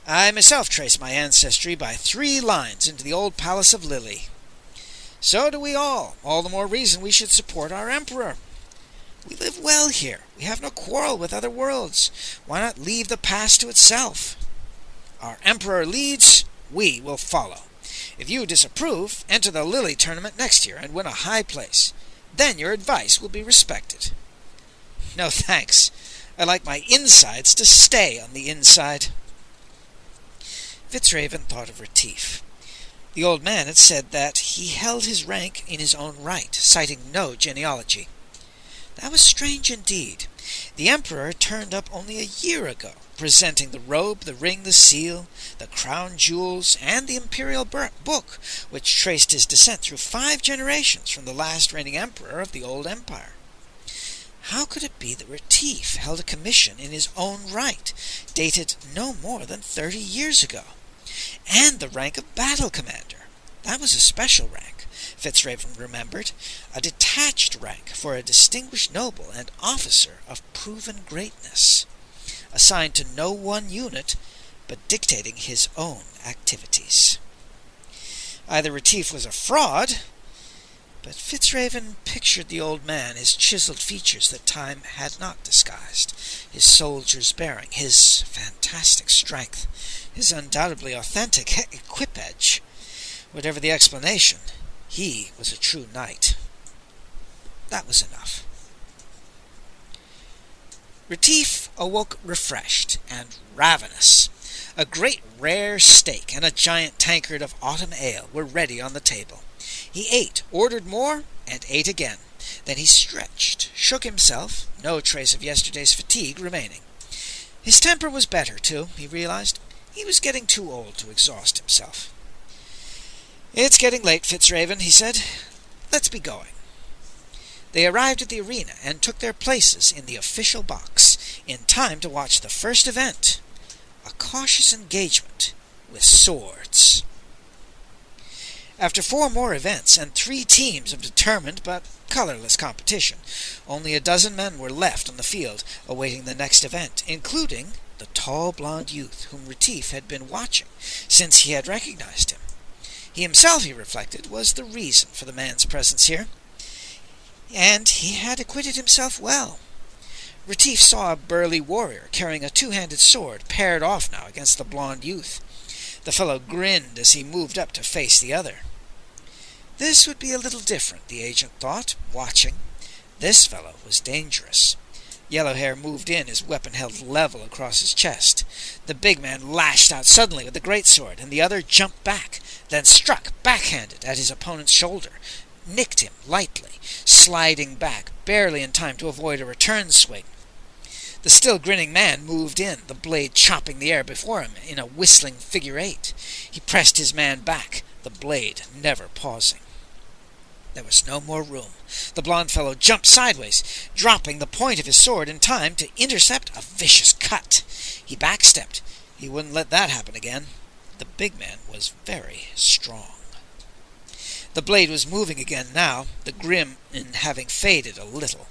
I myself trace my ancestry by 3 lines into the old palace of Lily." "So do we all the more reason we should support our Emperor. We live well here. We have no quarrel with other worlds. Why not leave the past to itself? Our Emperor leads, we will follow. If you disapprove, enter the Lily tournament next year and win a high place. Then your advice will be respected." "No thanks. I like my insides to stay on the inside." Fitzraven thought of Retief. The old man had said that he held his rank in his own right, citing no genealogy. That was strange indeed. The Emperor turned up only a year ago, presenting the robe, the ring, the seal, the crown jewels, and the imperial book, which traced his descent through 5 generations from the last reigning emperor of the old empire. How could it be that Retief held a commission in his own right, dated no more than 30 years ago? And the rank of battle commander. That was a special rank, Fitzraven remembered, a detached rank for a distinguished noble and officer of proven greatness, assigned to no one unit, but dictating his own activities. Either Retief was a fraud, but Fitzraven pictured the old man, his chiseled features that time had not disguised, his soldier's bearing, his fantastic strength, his undoubtedly authentic equipage. Whatever the explanation, he was a true knight. That was enough. Retief awoke refreshed and ravenous. A great rare steak and a giant tankard of autumn ale were ready on the table. He ate, ordered more, and ate again. Then he stretched, shook himself, no trace of yesterday's fatigue remaining. His temper was better, too, he realized. He was getting too old to exhaust himself. "It's getting late, Fitzraven," he said. "Let's be going." They arrived at the arena and took their places in the official box, in time to watch the first event, a cautious engagement with swords. After 4 more events and 3 teams of determined but colorless competition, only a dozen men were left on the field, awaiting the next event, including the tall blond youth whom Retief had been watching since he had recognized him. He himself, he reflected, was the reason for the man's presence here, and he had acquitted himself well. Retief saw a burly warrior carrying a 2-handed sword paired off now against the blond youth. The fellow grinned as he moved up to face the other. This would be a little different, the agent thought, watching. This fellow was dangerous. Yellowhair moved in, his weapon held level across his chest. The big man lashed out suddenly with the greatsword, and the other jumped back, then struck backhanded at his opponent's shoulder, nicked him lightly, sliding back barely in time to avoid a return swing. The still grinning man moved in, the blade chopping the air before him in a whistling figure 8. He pressed his man back, the blade never pausing. There was no more room. The blond fellow jumped sideways, dropping the point of his sword in time to intercept a vicious cut. He backstepped. He wouldn't let that happen again. The big man was very strong. The blade was moving again now, the grin having faded a little.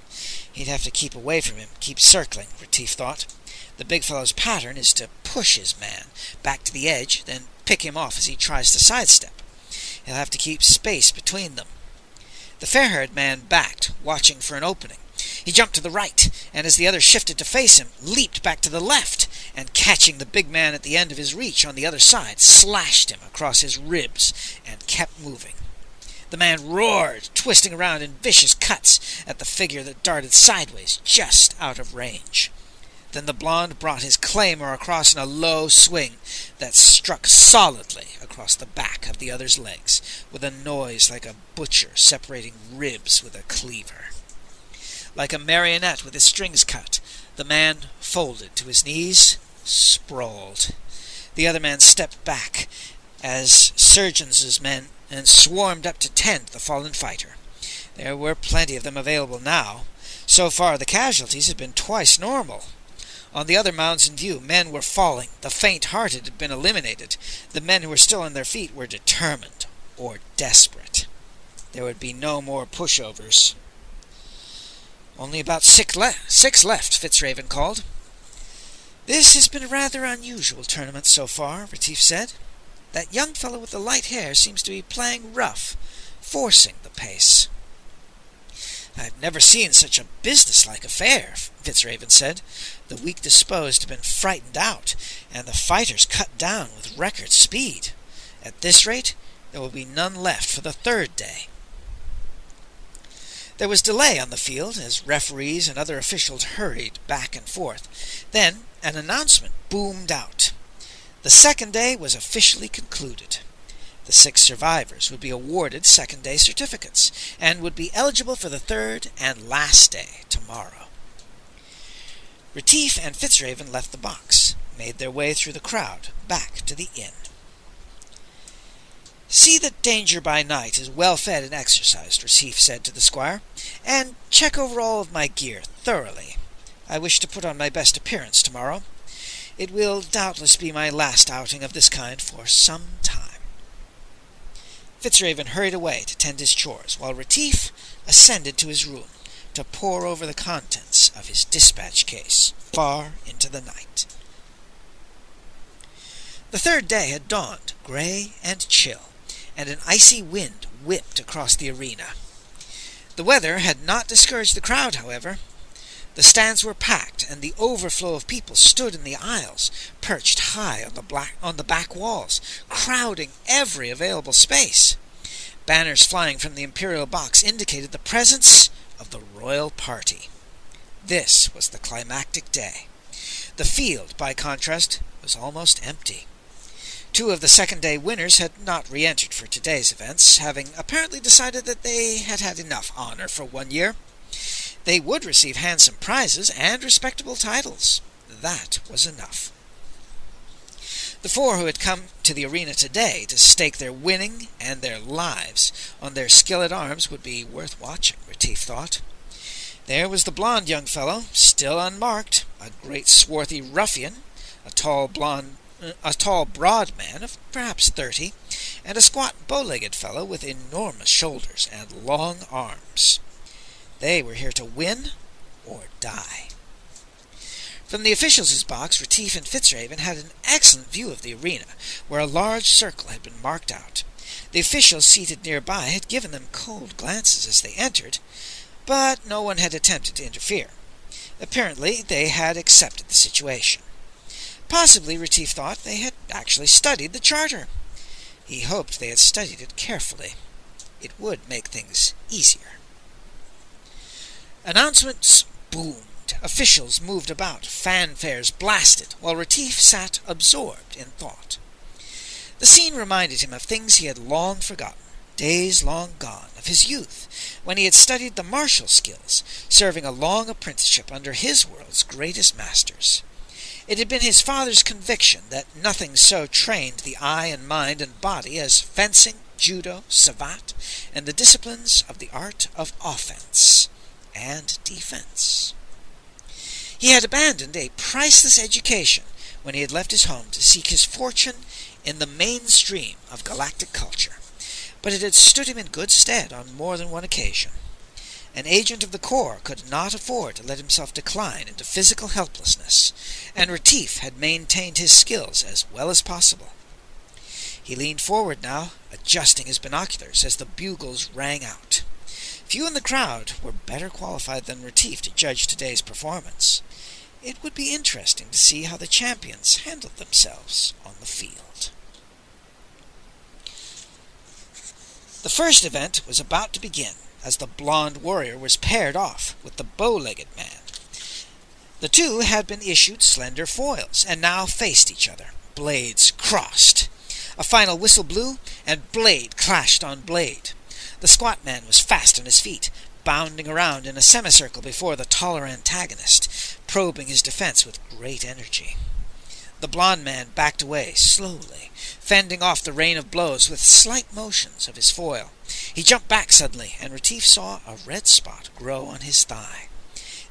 He'd have to keep away from him, keep circling, Retief thought. The big fellow's pattern is to push his man back to the edge, then pick him off as he tries to sidestep. He'll have to keep space between them. The fair-haired man backed, watching for an opening. He jumped to the right, and as the other shifted to face him, leaped back to the left, and catching the big man at the end of his reach on the other side, slashed him across his ribs and kept moving. The man roared, twisting around in vicious cuts at the figure that darted sideways just out of range. Then the blonde brought his claymore across in a low swing that struck solidly across the back of the other's legs, with a noise like a butcher separating ribs with a cleaver. Like a marionette with his strings cut, the man folded to his knees, sprawled. The other man stepped back as surgeons' men and swarmed up to tend the fallen fighter. There were plenty of them available now. So far the casualties had been twice normal. On the other mounds in view, men were falling. The faint-hearted had been eliminated. The men who were still on their feet were determined or desperate. There would be no more pushovers. Only about six left, Fitzraven called. This has been a rather unusual tournament so far, Retief said. That young fellow with the light hair seems to be playing rough, forcing the pace. I've never seen such a businesslike affair, Fitzraven said. The weak-disposed have been frightened out, and the fighters cut down with record speed. At this rate, there will be none left for the third day. There was delay on the field as referees and other officials hurried back and forth. Then an announcement boomed out. The second day was officially concluded. The 6 survivors would be awarded second-day certificates and would be eligible for the third and last day tomorrow. Retief and Fitzraven left the box, made their way through the crowd back to the inn. See that Danger by Night is well fed and exercised, Retief said to the squire, and check over all of my gear thoroughly. I wish to put on my best appearance tomorrow. It will doubtless be my last outing of this kind for some time. Fitzraven hurried away to tend his chores, while Retief ascended to his room to pore over the contents of his dispatch case far into the night. The third day had dawned, gray and chill, and an icy wind whipped across the arena. The weather had not discouraged the crowd, however. The stands were packed, and the overflow of people stood in the aisles, perched high on the back walls, crowding every available space. Banners flying from the imperial box indicated the presence of the royal party. This was the climactic day. The field, by contrast, was almost empty. 2 of the second-day winners had not re-entered for today's events, having apparently decided that they had had enough honor for 1 year. They would receive handsome prizes and respectable titles. That was enough. The 4 who had come to the arena today to stake their winning and their lives on their skill at arms would be worth watching, Retief thought. There was the blond young fellow, still unmarked, a great swarthy ruffian, a tall, broad man of perhaps 30, and a squat, bow-legged fellow with enormous shoulders and long arms. They were here to win or die. From the officials' box, Retief and Fitzraven had an excellent view of the arena, where a large circle had been marked out. The officials seated nearby had given them cold glances as they entered, but no one had attempted to interfere. Apparently, they had accepted the situation. Possibly, Retief thought, they had actually studied the charter. He hoped they had studied it carefully. It would make things easier. Announcements boomed. Officials moved about. Fanfares blasted, while Retief sat absorbed in thought. The scene reminded him of things he had long forgotten, days long gone, of his youth, when he had studied the martial skills, serving a long apprenticeship under his world's greatest masters. It had been his father's conviction that nothing so trained the eye and mind and body as fencing, judo, savate, and the disciplines of the art of offense and defense. He had abandoned a priceless education when he had left his home to seek his fortune in the mainstream of galactic culture, but it had stood him in good stead on more than one occasion. An agent of the Corps could not afford to let himself decline into physical helplessness, and Retief had maintained his skills as well as possible. He leaned forward now, adjusting his binoculars as the bugles rang out. Few in the crowd were better qualified than Retief to judge today's performance. It would be interesting to see how the champions handled themselves on the field. The first event was about to begin, as the blonde warrior was paired off with the bow-legged man. The two had been issued slender foils, and now faced each other, blades crossed. A final whistle blew, and blade clashed on blade. The squat man was fast on his feet, bounding around in a semicircle before the taller antagonist, probing his defense with great energy. The blond man backed away slowly, fending off the rain of blows with slight motions of his foil. He jumped back suddenly, and Retief saw a red spot grow on his thigh.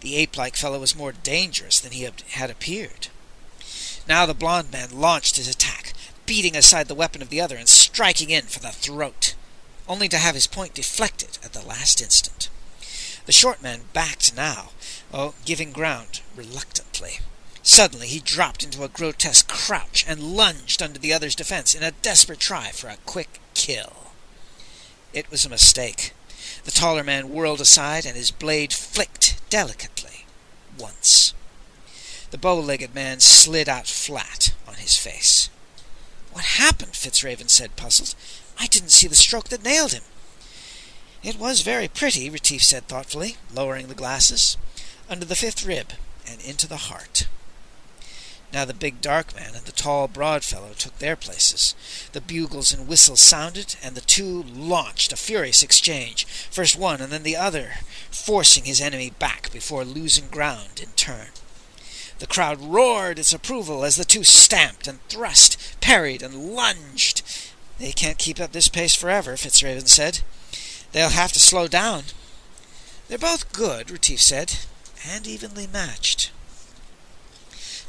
The ape-like fellow was more dangerous than he had appeared. Now the blond man launched his attack, beating aside the weapon of the other and striking in for the throat, only to have his point deflected at the last instant. The short man backed now, giving ground reluctantly. Suddenly he dropped into a grotesque crouch and lunged under the other's defense in a desperate try for a quick kill. It was a mistake. The taller man whirled aside, and his blade flicked delicately once. The bow-legged man slid out flat on his face. "What happened?" Fitzraven said, puzzled. "I didn't see the stroke that nailed him." "It was very pretty," Retief said thoughtfully, lowering the glasses, "under the fifth rib and into the heart." Now the big dark man and the tall broad fellow took their places. The bugles and whistles sounded, and the two launched a furious exchange, first one and then the other, forcing his enemy back before losing ground in turn. The crowd roared its approval as the two stamped and thrust, parried and lunged. "They can't keep up this pace forever," Fitzraven said. "They'll have to slow down." "They're both good," Retief said, "and evenly matched."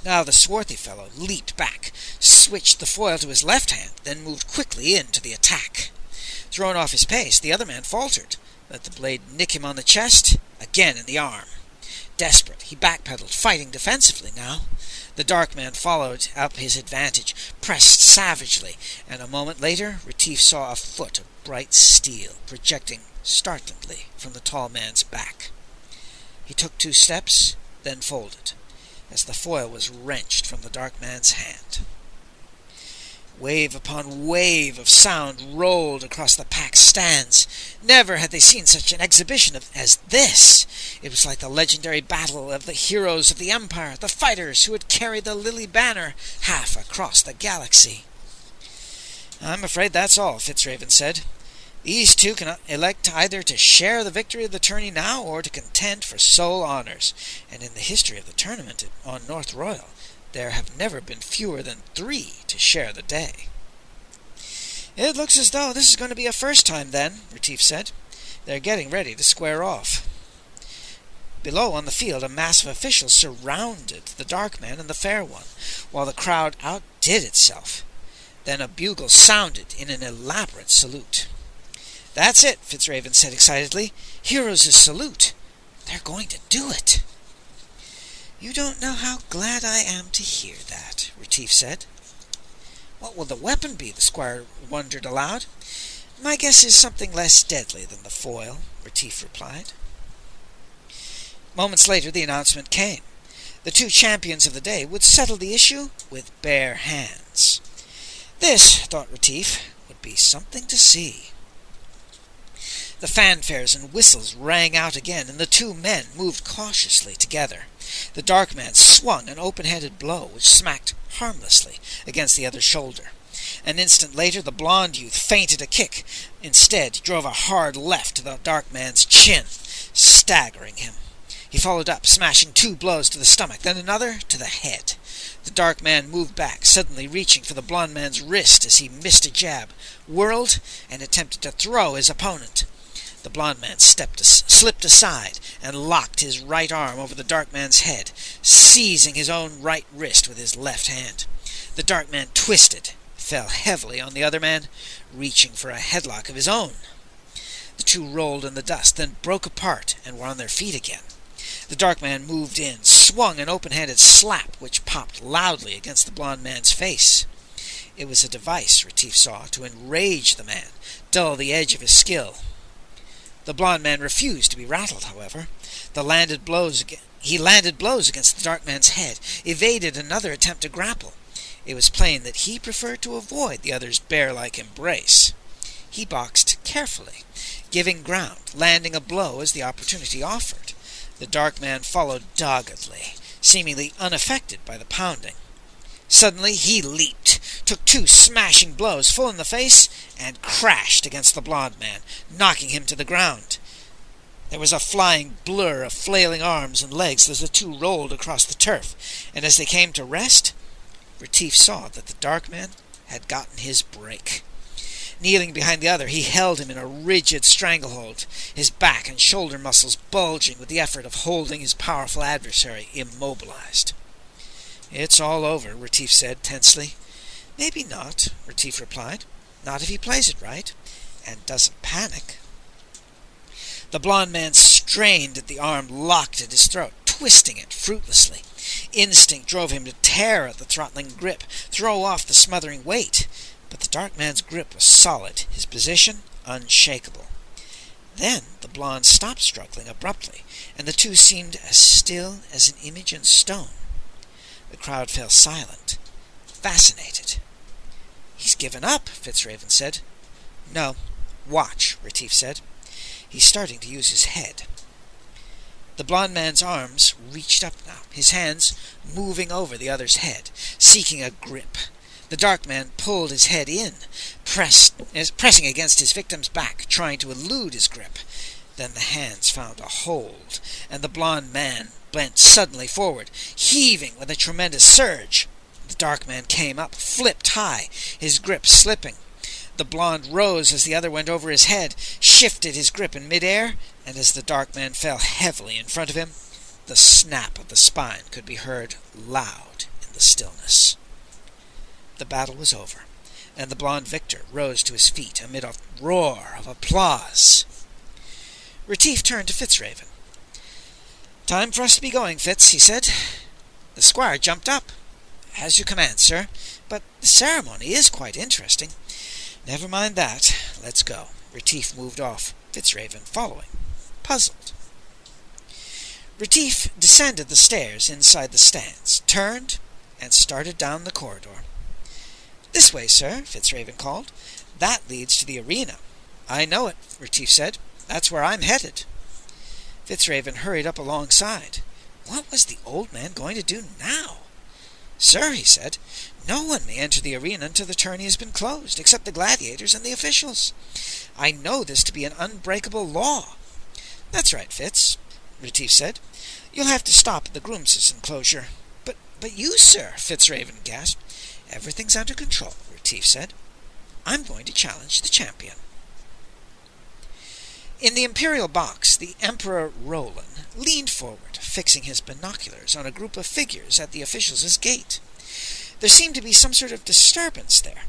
Now the swarthy fellow leaped back, switched the foil to his left hand, then moved quickly into the attack. Thrown off his pace, the other man faltered, let the blade nick him on the chest, again in the arm. Desperate, he backpedaled, fighting defensively now. The dark man followed up his advantage, pressed savagely, and a moment later Retief saw a foot of bright steel projecting startlingly from the tall man's back. He took 2 steps, then folded, as the foil was wrenched from the dark man's hand. Wave upon wave of sound rolled across the packed stands. Never had they seen such an exhibition as this. It was like the legendary battle of the heroes of the Empire, the fighters who had carried the Lily Banner half across the galaxy. "I'm afraid that's all," Fitzraven said. "These two can elect either to share the victory of the tourney now or to contend for sole honors, and in the history of the tournament on North Royal, there have never been fewer than 3 to share the day." "It looks as though this is going to be a first time, then," Retief said. "They're getting ready to square off." Below on the field, a mass of officials surrounded the dark man and the fair one, while the crowd outdid itself. Then a bugle sounded in an elaborate salute. "That's it," Fitzraven said excitedly. "Heroes' salute. They're going to do it." "You don't know how glad I am to hear that," Retief said. "What will the weapon be?" the squire wondered aloud. "My guess is something less deadly than the foil," Retief replied. Moments later the announcement came. The 2 champions of the day would settle the issue with bare hands. This, thought Retief, would be something to see. The fanfares and whistles rang out again, and the 2 men moved cautiously together. The dark man swung an open-handed blow which smacked harmlessly against the other's shoulder. An instant later the blond youth feinted a kick. Instead, he drove a hard left to the dark man's chin, staggering him. He followed up, smashing 2 blows to the stomach, then another to the head. The dark man moved back, suddenly reaching for the blond man's wrist as he missed a jab, whirled, and attempted to throw his opponent. The blond man slipped aside and locked his right arm over the dark man's head, seizing his own right wrist with his left hand. The dark man twisted, fell heavily on the other man, reaching for a headlock of his own. The two rolled in the dust, then broke apart and were on their feet again. The dark man moved in, swung an open-handed slap which popped loudly against the blond man's face. It was a device, Retief saw, to enrage the man, dull the edge of his skill. The blond man refused to be rattled, however. He landed blows against the dark man's head, evaded another attempt to grapple. It was plain that he preferred to avoid the other's bear-like embrace. He boxed carefully, giving ground, landing a blow as the opportunity offered. The dark man followed doggedly, seemingly unaffected by the pounding. Suddenly he leaped, took two smashing blows full in the face, and crashed against the blond man, knocking him to the ground. There was a flying blur of flailing arms and legs as the two rolled across the turf, and as they came to rest, Retief saw that the dark man had gotten his break. Kneeling behind the other, he held him in a rigid stranglehold, his back and shoulder muscles bulging with the effort of holding his powerful adversary immobilized. "It's all over," Retief said tensely. "Maybe not," Retief replied. "Not if he plays it right, and doesn't panic." The blond man strained at the arm locked at his throat, twisting it fruitlessly. Instinct drove him to tear at the throttling grip, throw off the smothering weight. But the dark man's grip was solid, his position unshakable. Then the blonde stopped struggling abruptly, and the two seemed as still as an image in stone. The crowd fell silent, fascinated. "He's given up," Fitzraven said. "No, watch," Retief said. "He's starting to use his head." The blond man's arms reached up now, his hands moving over the other's head, seeking a grip. The dark man pulled his head in, pressing against his victim's back, trying to elude his grip. Then the hands found a hold, and the blond man bent suddenly forward, heaving with a tremendous surge. The dark man came up, flipped high, his grip slipping. The blonde rose as the other went over his head, shifted his grip in midair, and as the dark man fell heavily in front of him, the snap of the spine could be heard loud in the stillness. The battle was over, and the blond victor rose to his feet amid a roar of applause. Retief turned to Fitzraven. "Time for us to be going, Fitz," he said. The squire jumped up. "As you command, sir, but the ceremony is quite interesting." "Never mind that. Let's go." Retief moved off, Fitzraven following, puzzled. Retief descended the stairs inside the stands, turned, and started down the corridor. "This way, sir," Fitzraven called. "That leads to the arena." "I know it," Retief said. "That's where I'm headed." Fitzraven hurried up alongside. What was the old man going to do now? "Sir," he said, "no one may enter the arena until the tourney has been closed, except the gladiators and the officials. I know this to be an unbreakable law." "That's right, Fitz," Retief said. "You'll have to stop at the groom's enclosure." But you, sir," Fitzraven gasped. "Everything's under control," Retief said. "I'm going to challenge the champion." In the imperial box, the Emperor Roland leaned forward, fixing his binoculars on a group of figures at the officials' gate. There seemed to be some sort of disturbance there.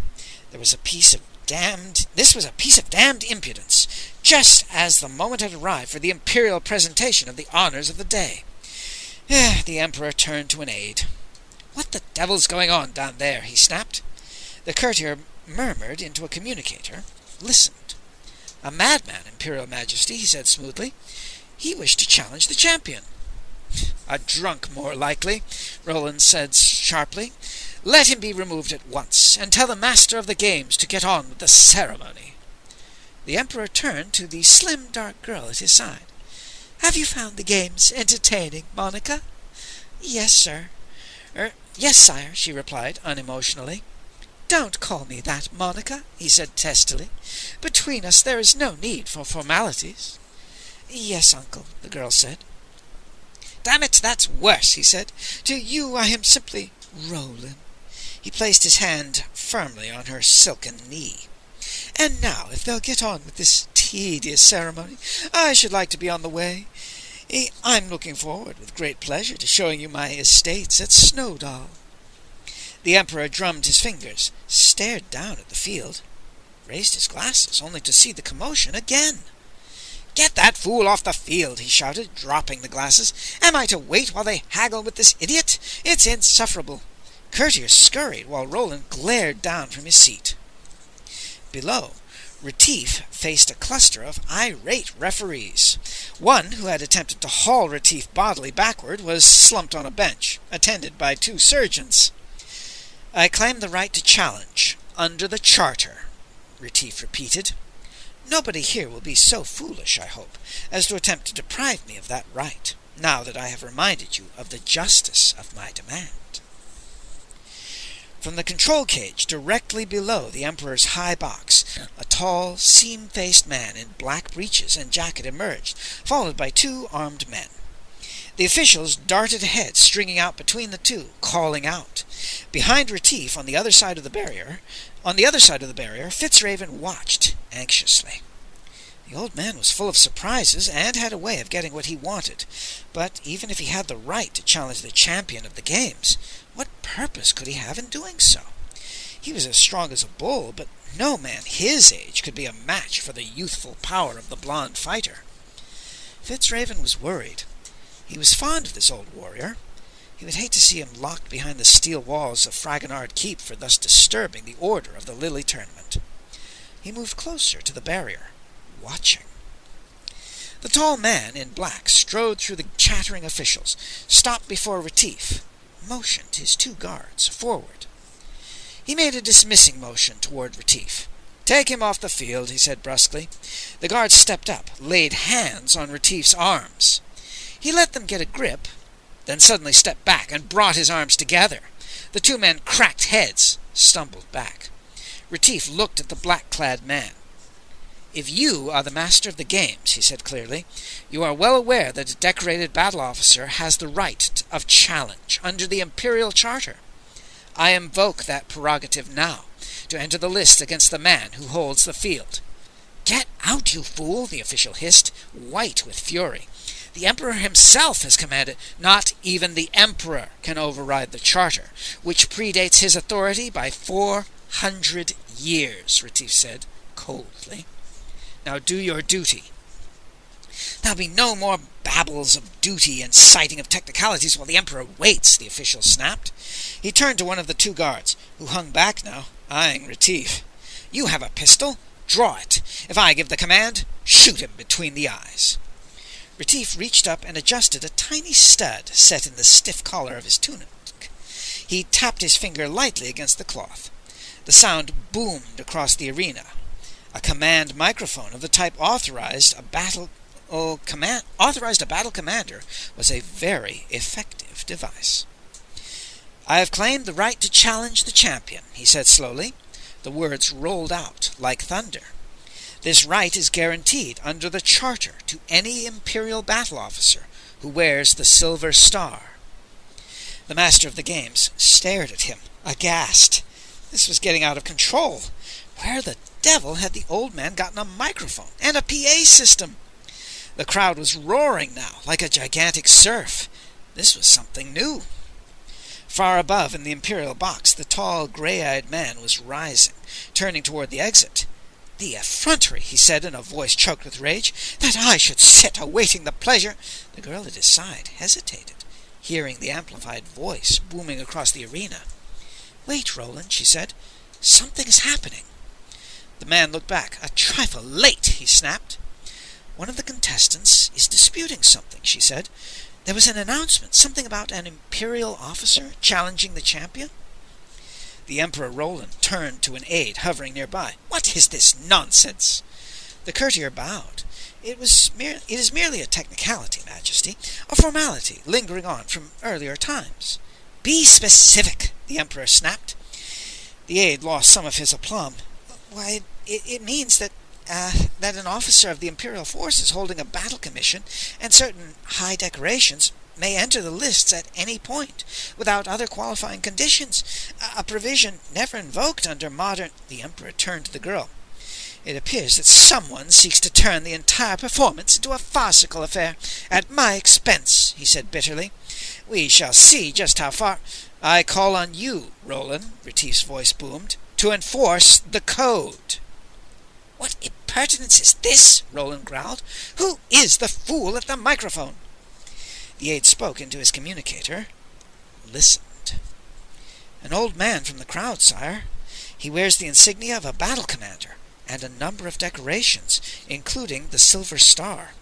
This was a piece of damned impudence, just as the moment had arrived for the imperial presentation of the honors of the day. The Emperor turned to an aide. "What the devil's going on down there?" he snapped. The courtier murmured into a communicator, listened. "A madman, Imperial Majesty," he said smoothly. "He wished to challenge the champion." "A drunk, more likely," Roland said sharply. "Let him be removed at once, and tell the master of the games to get on with the ceremony." The Emperor turned to the slim, dark girl at his side. "Have you found the games entertaining, Monica?" "Yes, sir." Yes, sire," she replied unemotionally. "Don't call me that, Monica," he said testily. "Between us there is no need for formalities." "Yes, uncle," the girl said. "Damn it, that's worse," he said. "To you I am simply Roland." He placed his hand firmly on her silken knee. And now, if they'll get on with this tedious ceremony, I should like to be on the way. I'm looking forward with great pleasure to showing you my estates at Snowdall." The Emperor drummed his fingers, stared down at the field, raised his glasses only to see the commotion again. "Get that fool off the field," he shouted, dropping the glasses. "Am I to wait while they haggle with this idiot? It's insufferable." Courtiers scurried while Roland glared down from his seat. Below, Retief faced a cluster of irate referees. One, who had attempted to haul Retief bodily backward, was slumped on a bench, attended by 2 surgeons. "I claim the right to challenge, under the Charter," Retief repeated. "Nobody here will be so foolish, I hope, as to attempt to deprive me of that right, now that I have reminded you of the justice of my demand." From the control cage directly below the Emperor's high box, a tall, seam-faced man in black breeches and jacket emerged, followed by 2 armed men. The officials darted ahead, stringing out between the 2, calling out. Behind Retief, on the other side of the barrier, Fitzraven watched anxiously. The old man was full of surprises and had a way of getting what he wanted, but even if he had the right to challenge the champion of the games, what purpose could he have in doing so? He was as strong as a bull, but no man his age could be a match for the youthful power of the blond fighter. Fitzraven was worried. He was fond of this old warrior. He would hate to see him locked behind the steel walls of Fragonard Keep for thus disturbing the order of the Lily Tournament. He moved closer to the barrier, watching. The tall man in black strode through the chattering officials, stopped before Retief, motioned his 2 guards forward. He made a dismissing motion toward Retief. "Take him off the field," he said brusquely. The guards stepped up, laid hands on Retief's arms. He let them get a grip, then suddenly stepped back and brought his arms together. The 2 men cracked heads, stumbled back. Retief looked at the black-clad man. "If you are the master of the games," he said clearly, "you are well aware that a decorated battle officer has the right of challenge under the Imperial Charter. I invoke that prerogative now, to enter the lists against the man who holds the field." "Get out, you fool!" the official hissed, white with fury. "The Emperor himself has commanded—" "Not even the Emperor can override the Charter, which predates his authority by 400 years, Retief said, coldly. "Now do your duty." "There'll be no more babbles of duty and citing of technicalities while the Emperor waits," the official snapped. He turned to one of the 2 guards, who hung back now, eyeing Retief. "You have a pistol. Draw it. If I give the command, shoot him between the eyes." Retief reached up and adjusted a tiny stud set in the stiff collar of his tunic. He tapped his finger lightly against the cloth. The sound boomed across the arena. A command microphone of the type authorized a battle commander was a very effective device. "I have claimed the right to challenge the champion," he said slowly. The words rolled out like thunder. "This right is guaranteed under the Charter to any Imperial battle officer who wears the Silver Star." The master of the games stared at him, aghast. This was getting out of control. Where the devil had the old man gotten a microphone and a PA system? The crowd was roaring now, like a gigantic surf. This was something new. Far above in the Imperial box, the tall, grey-eyed man was rising, turning toward the exit. "The effrontery," he said in a voice choked with rage, "that I should sit awaiting the pleasure—" The girl at his side hesitated, hearing the amplified voice booming across the arena. "Wait, Roland," she said. "Something is happening." The man looked back. "A trifle late," he snapped. "One of the contestants is disputing something," she said. "There was an announcement, something about an Imperial officer challenging the champion." The Emperor Roland turned to an aide hovering nearby. "What is this nonsense?" The courtier bowed. It is merely a technicality, Majesty, a formality lingering on from earlier times." "Be specific," the Emperor snapped. The aide lost some of his aplomb. "Why, it means that an officer of the Imperial forces holding a battle commission and certain high decorations may enter the lists at any point, without other qualifying conditions, a provision never invoked under modern—" The Emperor turned to the girl. It appears that someone seeks to turn the entire performance into a farcical affair, at my expense," he said bitterly. "We shall see just how far—" "I call on you, Roland," Retief's voice boomed, "to enforce the code." "What impertinence is this?" Roland growled. "Who is the fool at the microphone?" The aide spoke into his communicator, listened. "An old man from the crowd, sire. He wears the insignia of a battle commander, and a number of decorations, including the Silver Star.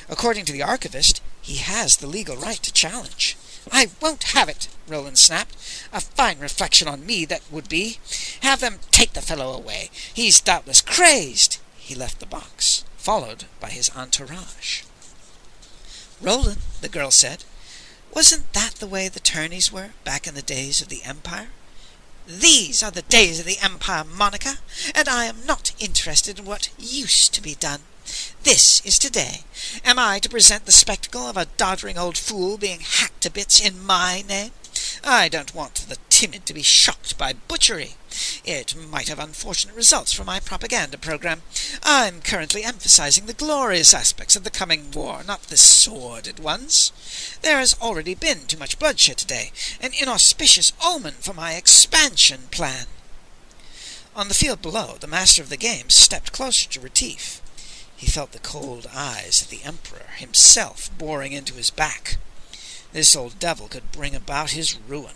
According to the archivist, he has the legal right to challenge." "I won't have it," Roland snapped. "A fine reflection on me that would be. Have them take the fellow away. He's doubtless crazed." He left the box, followed by his entourage. "Roland," the girl said, "wasn't that the way the tourneys were back in the days of the Empire?" "These are the days of the Empire, Monica, and I am not interested in what used to be done. This is today. Am I to present the spectacle of a doddering old fool being hacked to bits in my name? I don't want the timid to be shocked by butchery. It might have unfortunate results for my propaganda program. I'm currently emphasizing the glorious aspects of the coming war, not the sordid ones. There has already been too much bloodshed today, an inauspicious omen for my expansion plan." On the field below, the master of the games stepped closer to Retief. He felt the cold eyes of the Emperor himself boring into his back. This old devil could bring about his ruin.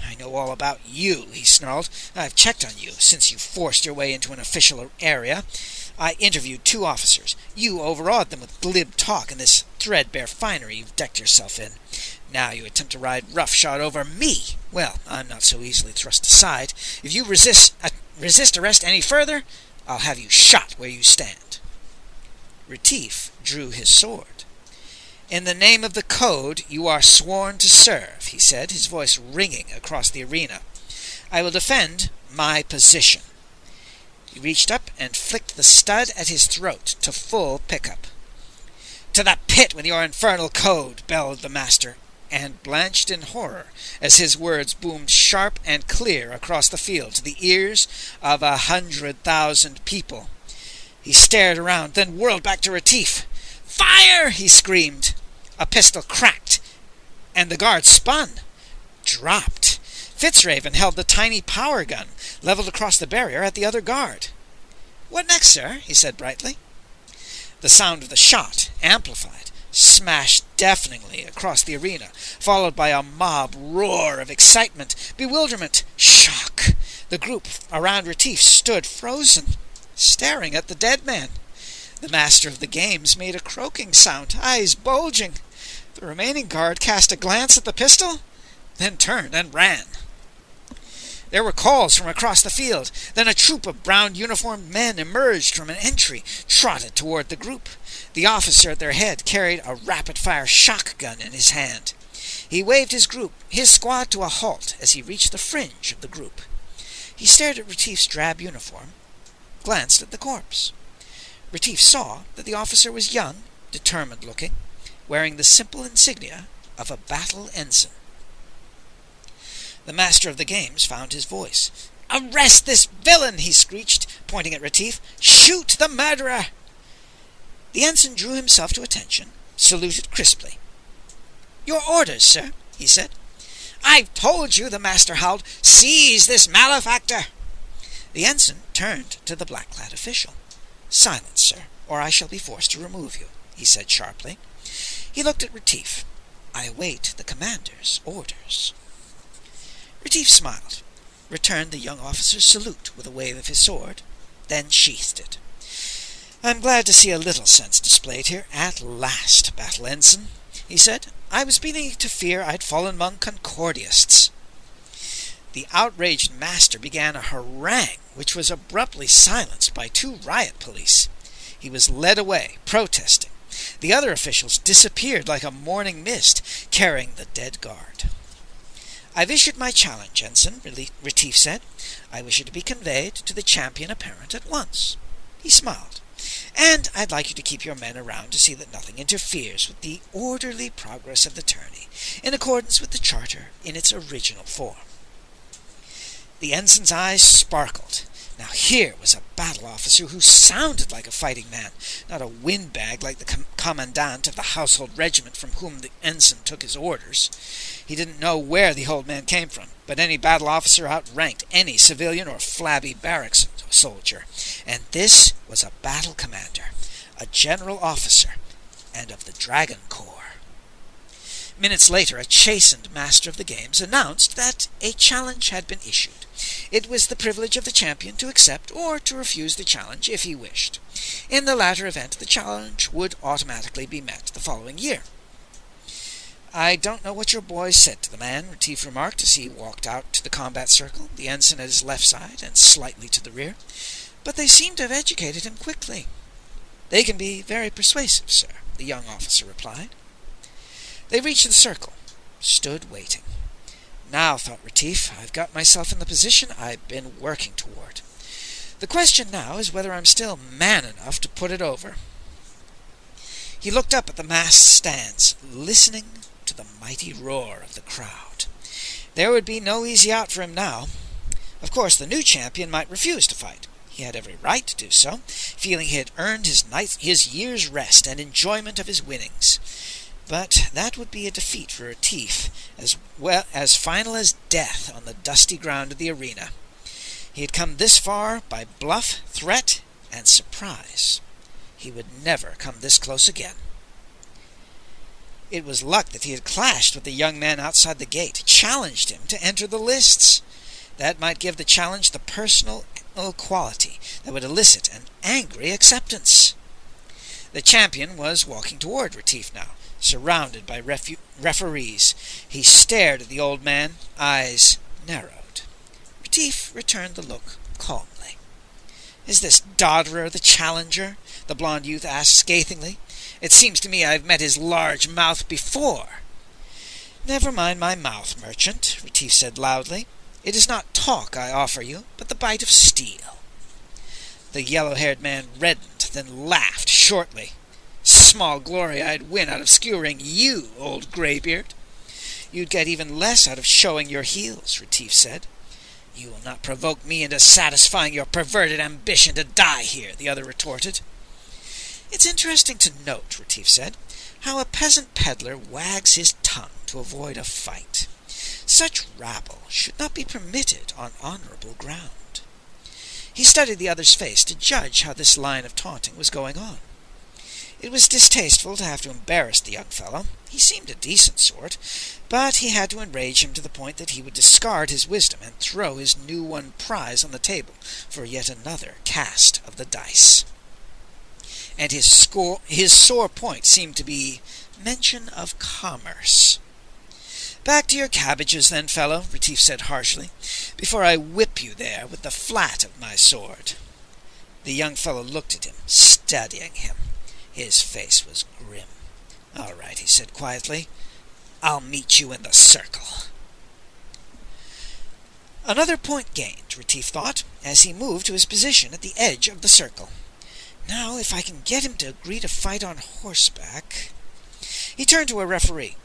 "I know all about you," he snarled. "I've checked on you since you forced your way into an official area. I interviewed 2 officers. You overawed them with glib talk and this threadbare finery you've decked yourself in. Now you attempt to ride roughshod over me. Well, I'm not so easily thrust aside. If you resist arrest any further, I'll have you shot where you stand." Retief drew his sword. "In the name of the code you are sworn to serve," he said, his voice ringing across the arena. "I will defend my position." He reached up and flicked the stud at his throat to full pickup. "To the pit with your infernal code," bellowed the master, and blanched in horror as his words boomed sharp and clear across the field to the ears of 100,000 people. He stared around, then whirled back to Retief. "Fire!" he screamed. A pistol cracked, and the guard spun, dropped. Fitzraven held the tiny power gun, leveled across the barrier at the other guard. "What next, sir?" he said brightly. The sound of the shot, amplified, smashed deafeningly across the arena, followed by a mob roar of excitement, bewilderment, shock. The group around Retief stood frozen, staring at the dead man. The master of the games made a croaking sound, eyes bulging. The remaining guard cast a glance at the pistol, then turned and ran. There were calls from across the field. Then a troop of brown-uniformed men emerged from an entry, trotted toward the group. The officer at their head carried a rapid-fire shotgun in his hand. He waved his squad to a halt as he reached the fringe of the group. He stared at Retief's drab uniform, glanced at the corpse. Retief saw that the officer was young, determined-looking, wearing the simple insignia of a battle ensign. The master of the games found his voice. "Arrest this villain!" he screeched, pointing at Retief. "Shoot the murderer!" The ensign drew himself to attention, saluted crisply. "Your orders, sir," he said. "I've told you," the master howled. "Seize this malefactor!" The ensign turned to the black-clad official. "Silence, sir, or I shall be forced to remove you," he said sharply. He looked at Retief. "I await the commander's orders." Retief smiled, returned the young officer's salute with a wave of his sword, then sheathed it. "I'm glad to see a little sense displayed here, at last, battle ensign," he said. "I was beginning to fear I'd fallen among Concordiasts." The outraged master began a harangue, which was abruptly silenced by 2 riot police. He was led away, protesting. The other officials disappeared like a morning mist, carrying the dead guard. "I've issued my challenge, ensign," Retief said. "I wish it to be conveyed to the champion apparent at once." He smiled. "And I'd like you to keep your men around to see that nothing interferes with the orderly progress of the tourney, in accordance with the charter in its original form." The ensign's eyes sparkled. Now here was a battle officer who sounded like a fighting man, not a windbag like the commandant of the household regiment from whom the ensign took his orders. He didn't know where the old man came from, but any battle officer outranked any civilian or flabby barracks soldier. And this was a battle commander, a general officer, and of the Dragon Corps. Minutes later, a chastened master of the games announced that a challenge had been issued. It was the privilege of the champion to accept or to refuse the challenge if he wished. In the latter event, the challenge would automatically be met the following year. "I don't know what your boys said to the man," Retief remarked as he walked out to the combat circle, the ensign at his left side and slightly to the rear, "but they seem to have educated him quickly." "They can be very persuasive, sir," the young officer replied. They reached the circle, stood waiting. "Now," thought Retief, "I've got myself in the position I've been working toward. The question now is whether I'm still man enough to put it over." He looked up at the massed stands, listening to the mighty roar of the crowd. There would be no easy out for him now. Of course, the new champion might refuse to fight. He had every right to do so, feeling he had earned his year's rest and enjoyment of his winnings. But that would be a defeat for Retief, as final as death on the dusty ground of the arena. He had come this far by bluff, threat, and surprise. He would never come this close again. It was luck that he had clashed with the young man outside the gate, challenged him to enter the lists. That might give the challenge the personal quality that would elicit an angry acceptance. The champion was walking toward Retief now, surrounded by referees. He stared at the old man, eyes narrowed. Retief returned the look calmly. "Is this Dodderer the challenger?" the blond youth asked scathingly. "It seems to me I've met his large mouth before." "Never mind my mouth, merchant," Retief said loudly. "It is not talk I offer you, but the bite of steel." The yellow-haired man reddened, then laughed shortly. "Small glory I'd win out of skewering you, old greybeard." "You'd get even less out of showing your heels," Retief said. "You will not provoke me into satisfying your perverted ambition to die here," the other retorted. "It's interesting to note," Retief said, "how a peasant peddler wags his tongue to avoid a fight. Such rabble should not be permitted on honorable ground." He studied the other's face to judge how this line of taunting was going on. It was distasteful to have to embarrass the young fellow. He seemed a decent sort, but he had to enrage him to the point that he would discard his wisdom and throw his new-won prize on the table for yet another cast of the dice. And his sore point seemed to be mention of commerce. "Back to your cabbages, then, fellow," Retief said harshly, "before I whip you there with the flat of my sword." The young fellow looked at him, studying him. His face was grim. "All right," he said quietly. "I'll meet you in the circle." Another point gained, Retief thought, as he moved to his position at the edge of the circle. "Now, if I can get him to agree to fight on horseback—" He turned to a referee.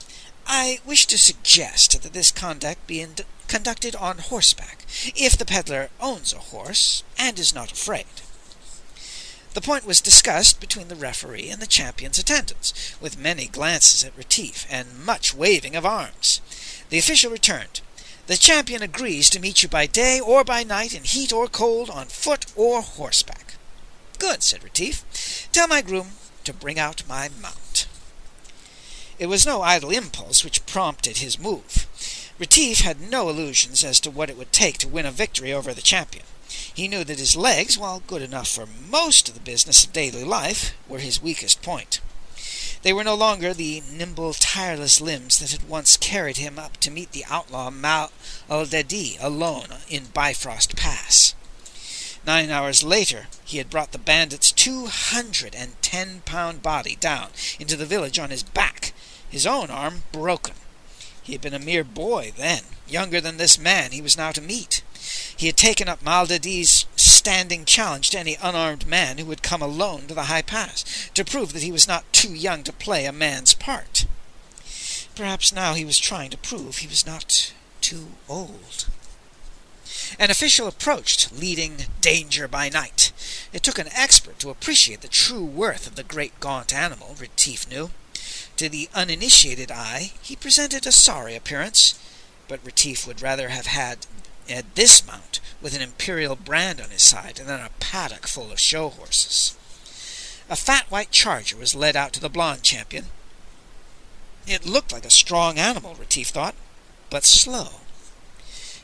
"I wish to suggest that this conduct be conducted on horseback, if the peddler owns a horse and is not afraid." The point was discussed between the referee and the champion's attendants, with many glances at Retief and much waving of arms. The official returned. "The champion agrees to meet you by day or by night, in heat or cold, on foot or horseback." "Good," said Retief. "Tell my groom to bring out my mount." It was no idle impulse which prompted his move. Retief had no illusions as to what it would take to win a victory over the champion. He knew that his legs, while good enough for most of the business of daily life, were his weakest point. They were no longer the nimble, tireless limbs that had once carried him up to meet the outlaw Mal-Dedi alone in Bifrost Pass. 9 hours later, he had brought the bandit's 210-pound body down into the village on his back, his own arm broken. He had been a mere boy then, younger than this man he was now to meet. He had taken up Mal-Dedi's standing challenge to any unarmed man who would come alone to the high pass, to prove that he was not too young to play a man's part. Perhaps now he was trying to prove he was not too old. An official approached, leading Danger by Night. It took an expert to appreciate the true worth of the great gaunt animal, Retief knew. To the uninitiated eye, he presented a sorry appearance, but Retief would rather have had this mount with an imperial brand on his side than a paddock full of show horses. A fat white charger was led out to the blonde champion. It looked like a strong animal, Retief thought, but slow.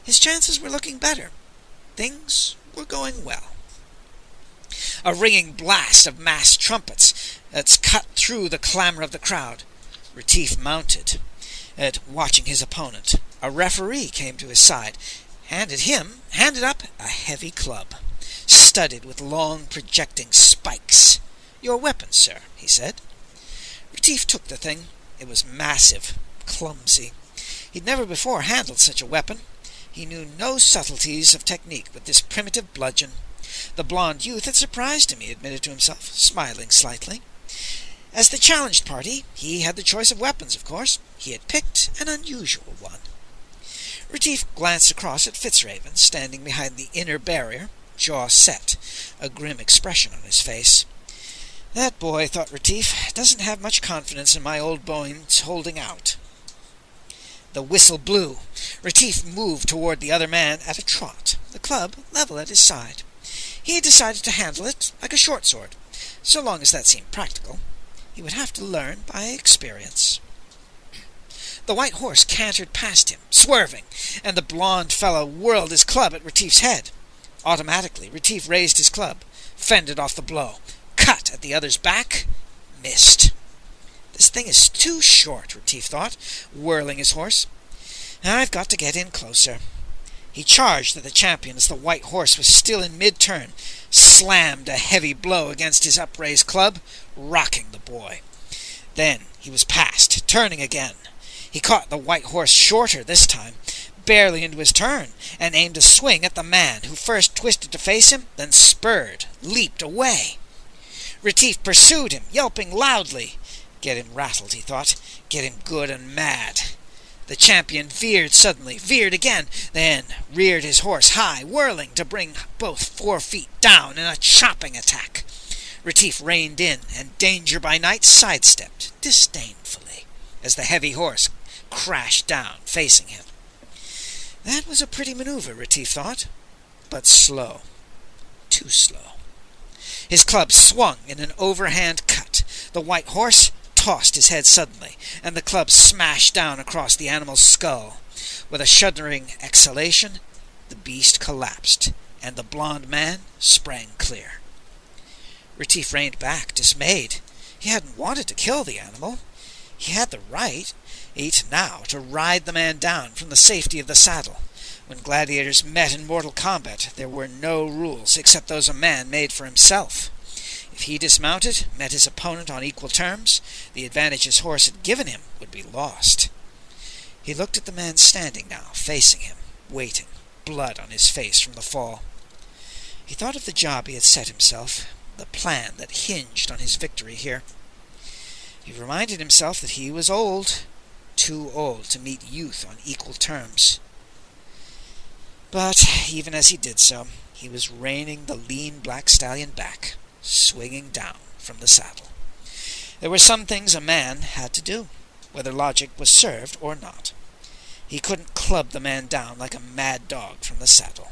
His chances were looking better. Things were going well. A ringing blast of massed trumpets that's cut through the clamor of the crowd. Retief mounted, watching his opponent. A referee came to his side, handed up a heavy club, studded with long projecting spikes. "Your weapon, sir," he said. Retief took the thing. It was massive, clumsy. He'd never before handled such a weapon. He knew no subtleties of technique with this primitive bludgeon. The blond youth had surprised him, he admitted to himself, smiling slightly. As the challenged party, he had the choice of weapons, of course. He had picked an unusual one. Retief glanced across at Fitzraven, standing behind the inner barrier, jaw set, a grim expression on his face. "That boy," thought Retief, "doesn't have much confidence in my old bones holding out." The whistle blew. Retief moved toward the other man at a trot, the club level at his side. He had decided to handle it like a short sword, so long as that seemed practical. He would have to learn by experience. The white horse cantered past him, swerving, and the blond fellow whirled his club at Retief's head. Automatically, Retief raised his club, fended off the blow, cut at the other's back, missed. This thing is too short, Retief thought, whirling his horse. I've got to get in closer. He charged at the champion as the white horse was still in mid-turn, slammed a heavy blow against his upraised club, rocking the boy. Then he was past, turning again. He caught the white horse shorter this time, barely into his turn, and aimed a swing at the man, who first twisted to face him, then spurred, leaped away. Retief pursued him, yelping loudly. Get him rattled, he thought. Get him good and mad. The champion veered suddenly, veered again, then reared his horse high, whirling to bring both 4 feet down in a chopping attack. Retief reined in, and Danger by Night sidestepped disdainfully as the heavy horse crashed down, facing him. That was a pretty maneuver, Retief thought, but slow. Too slow. His club swung in an overhand cut. The white horse tossed his head suddenly, and the club smashed down across the animal's skull. With a shuddering exhalation, the beast collapsed, and the blond man sprang clear. Retief reined back, dismayed. He hadn't wanted to kill the animal. He had the right now to ride the man down from the safety of the saddle. When gladiators met in mortal combat, there were no rules except those a man made for himself. If he dismounted, met his opponent on equal terms, the advantage his horse had given him would be lost. He looked at the man standing now, facing him, waiting, blood on his face from the fall. He thought of the job he had set himself, the plan that hinged on his victory here. He reminded himself that he was old, too old to meet youth on equal terms. But even as he did so, he was reining the lean black stallion back, swinging down from the saddle. There were some things a man had to do, whether logic was served or not. He couldn't club the man down like a mad dog from the saddle.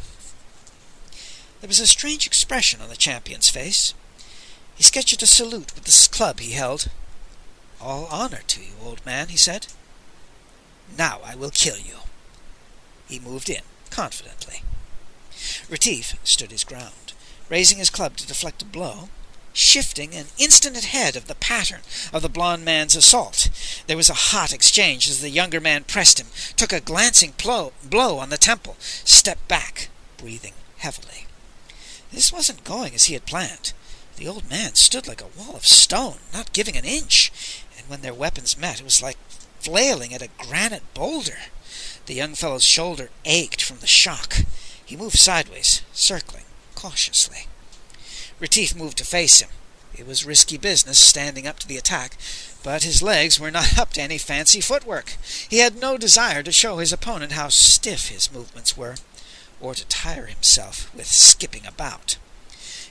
There was a strange expression on the champion's face. He sketched a salute with the club he held. "All honor to you, old man," he said. "Now I will kill you." He moved in, confidently. Retief stood his ground, raising his club to deflect a blow, shifting an instant ahead of the pattern of the blond man's assault. There was a hot exchange as the younger man pressed him, took a glancing blow on the temple, stepped back, breathing heavily. This wasn't going as he had planned. The old man stood like a wall of stone, not giving an inch, and when their weapons met, it was like flailing at a granite boulder. The young fellow's shoulder ached from the shock. He moved sideways, circling cautiously. Retief moved to face him. It was risky business standing up to the attack, but his legs were not up to any fancy footwork. He had no desire to show his opponent how stiff his movements were. or to tire himself with skipping about.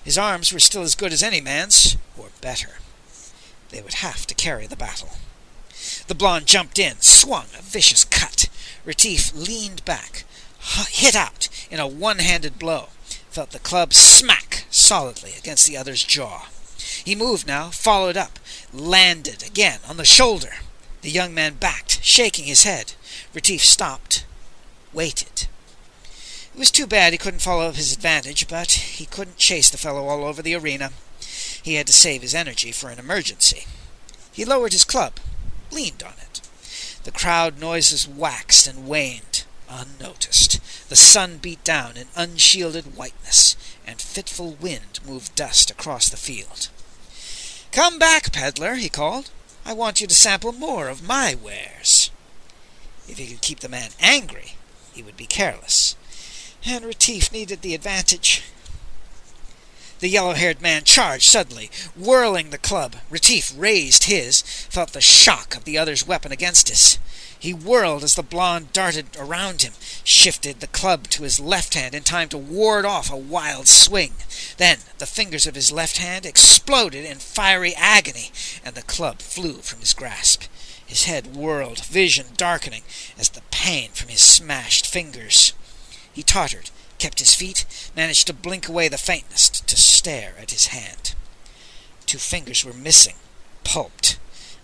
His arms were still as good as any man's, or better. They would have to carry the battle. The blonde jumped in, swung a vicious cut. Retief leaned back, hit out in a one-handed blow, felt the club smack solidly against the other's jaw. He moved now, followed up, landed again on the shoulder. The young man backed, shaking his head. Retief stopped, waited. It was too bad he couldn't follow up his advantage, but he couldn't chase the fellow all over the arena. He had to save his energy for an emergency. He lowered his club, leaned on it. The crowd noises waxed and waned, unnoticed. The sun beat down in unshielded whiteness, and fitful wind moved dust across the field. "Come back, peddler," he called. "I want you to sample more of my wares." If he could keep the man angry, he would be careless. And Retief needed the advantage. The yellow-haired man charged suddenly, whirling the club. Retief raised his, felt the shock of the other's weapon against his. He whirled as the blonde darted around him, shifted the club to his left hand in time to ward off a wild swing. Then the fingers of his left hand exploded in fiery agony, and the club flew from his grasp. His head whirled, vision darkening as the pain from his smashed fingers. He tottered, kept his feet, managed to blink away the faintness, to stare at his hand. 2 fingers were missing, pulped,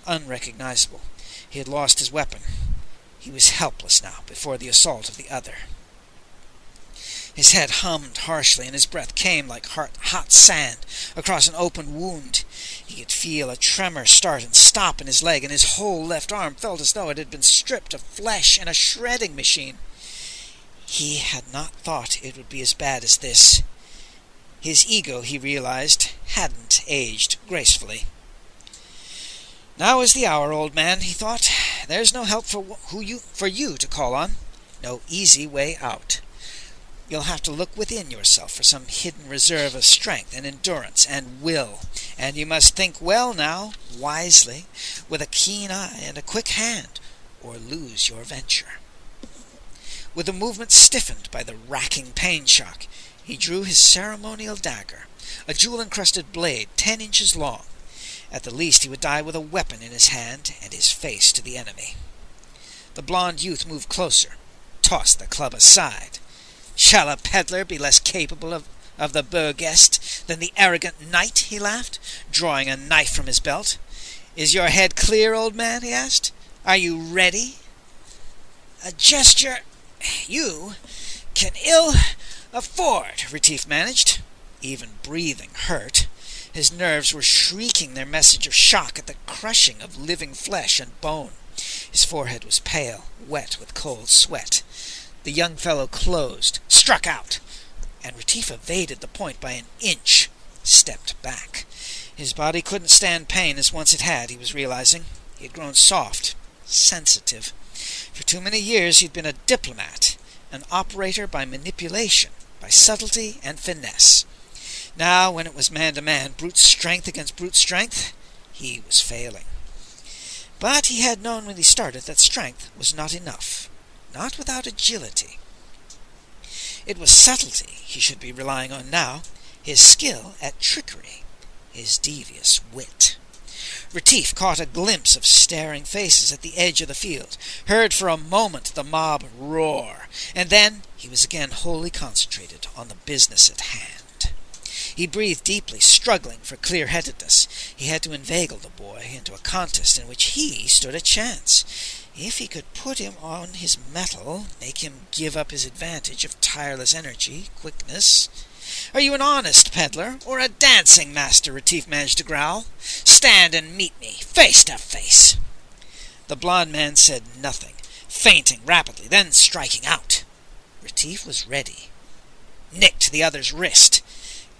unrecognizable. He had lost his weapon. He was helpless now before the assault of the other. His head hummed harshly, and his breath came like hot sand across an open wound. He could feel a tremor start and stop in his leg, and his whole left arm felt as though it had been stripped of flesh in a shredding machine. He had not thought it would be as bad as this. His ego, he realized, hadn't aged gracefully. "Now is the hour, old man," he thought. "There's no help for you to call on. No easy way out. You'll have to look within yourself for some hidden reserve of strength and endurance and will. And you must think well now, wisely, with a keen eye and a quick hand, or lose your venture." With the movement stiffened by the racking pain shock, he drew his ceremonial dagger, a jewel-encrusted blade 10 inches long. At the least he would die with a weapon in his hand and his face to the enemy. The blond youth moved closer, tossed the club aside. "Shall a peddler be less capable of the burgest than the arrogant knight?" he laughed, drawing a knife from his belt. "Is your head clear, old man?" he asked. "Are you ready?" "A gesture you can ill afford," Retief managed. Even breathing hurt. His nerves were shrieking their message of shock at the crushing of living flesh and bone. His forehead was pale, wet with cold sweat. The young fellow closed, struck out, and Retief evaded the point by an inch, stepped back. His body couldn't stand pain as once it had, he was realizing. He had grown soft, sensitive. For too many years he'd been a diplomat, an operator by manipulation, by subtlety and finesse. Now, when it was man-to-man, brute strength against brute strength, he was failing. But he had known when he started that strength was not enough, not without agility. It was subtlety he should be relying on now, his skill at trickery, his devious wit. Retief caught a glimpse of staring faces at the edge of the field, heard for a moment the mob roar, and then he was again wholly concentrated on the business at hand. He breathed deeply, struggling for clear-headedness. He had to inveigle the boy into a contest in which he stood a chance. If he could put him on his mettle, make him give up his advantage of tireless energy, quickness. "Are you an honest peddler, or a dancing master?" Retief managed to growl. "Stand and meet me, face to face." The blond man said nothing, feinting rapidly, then striking out. Retief was ready. Nicked the other's wrist.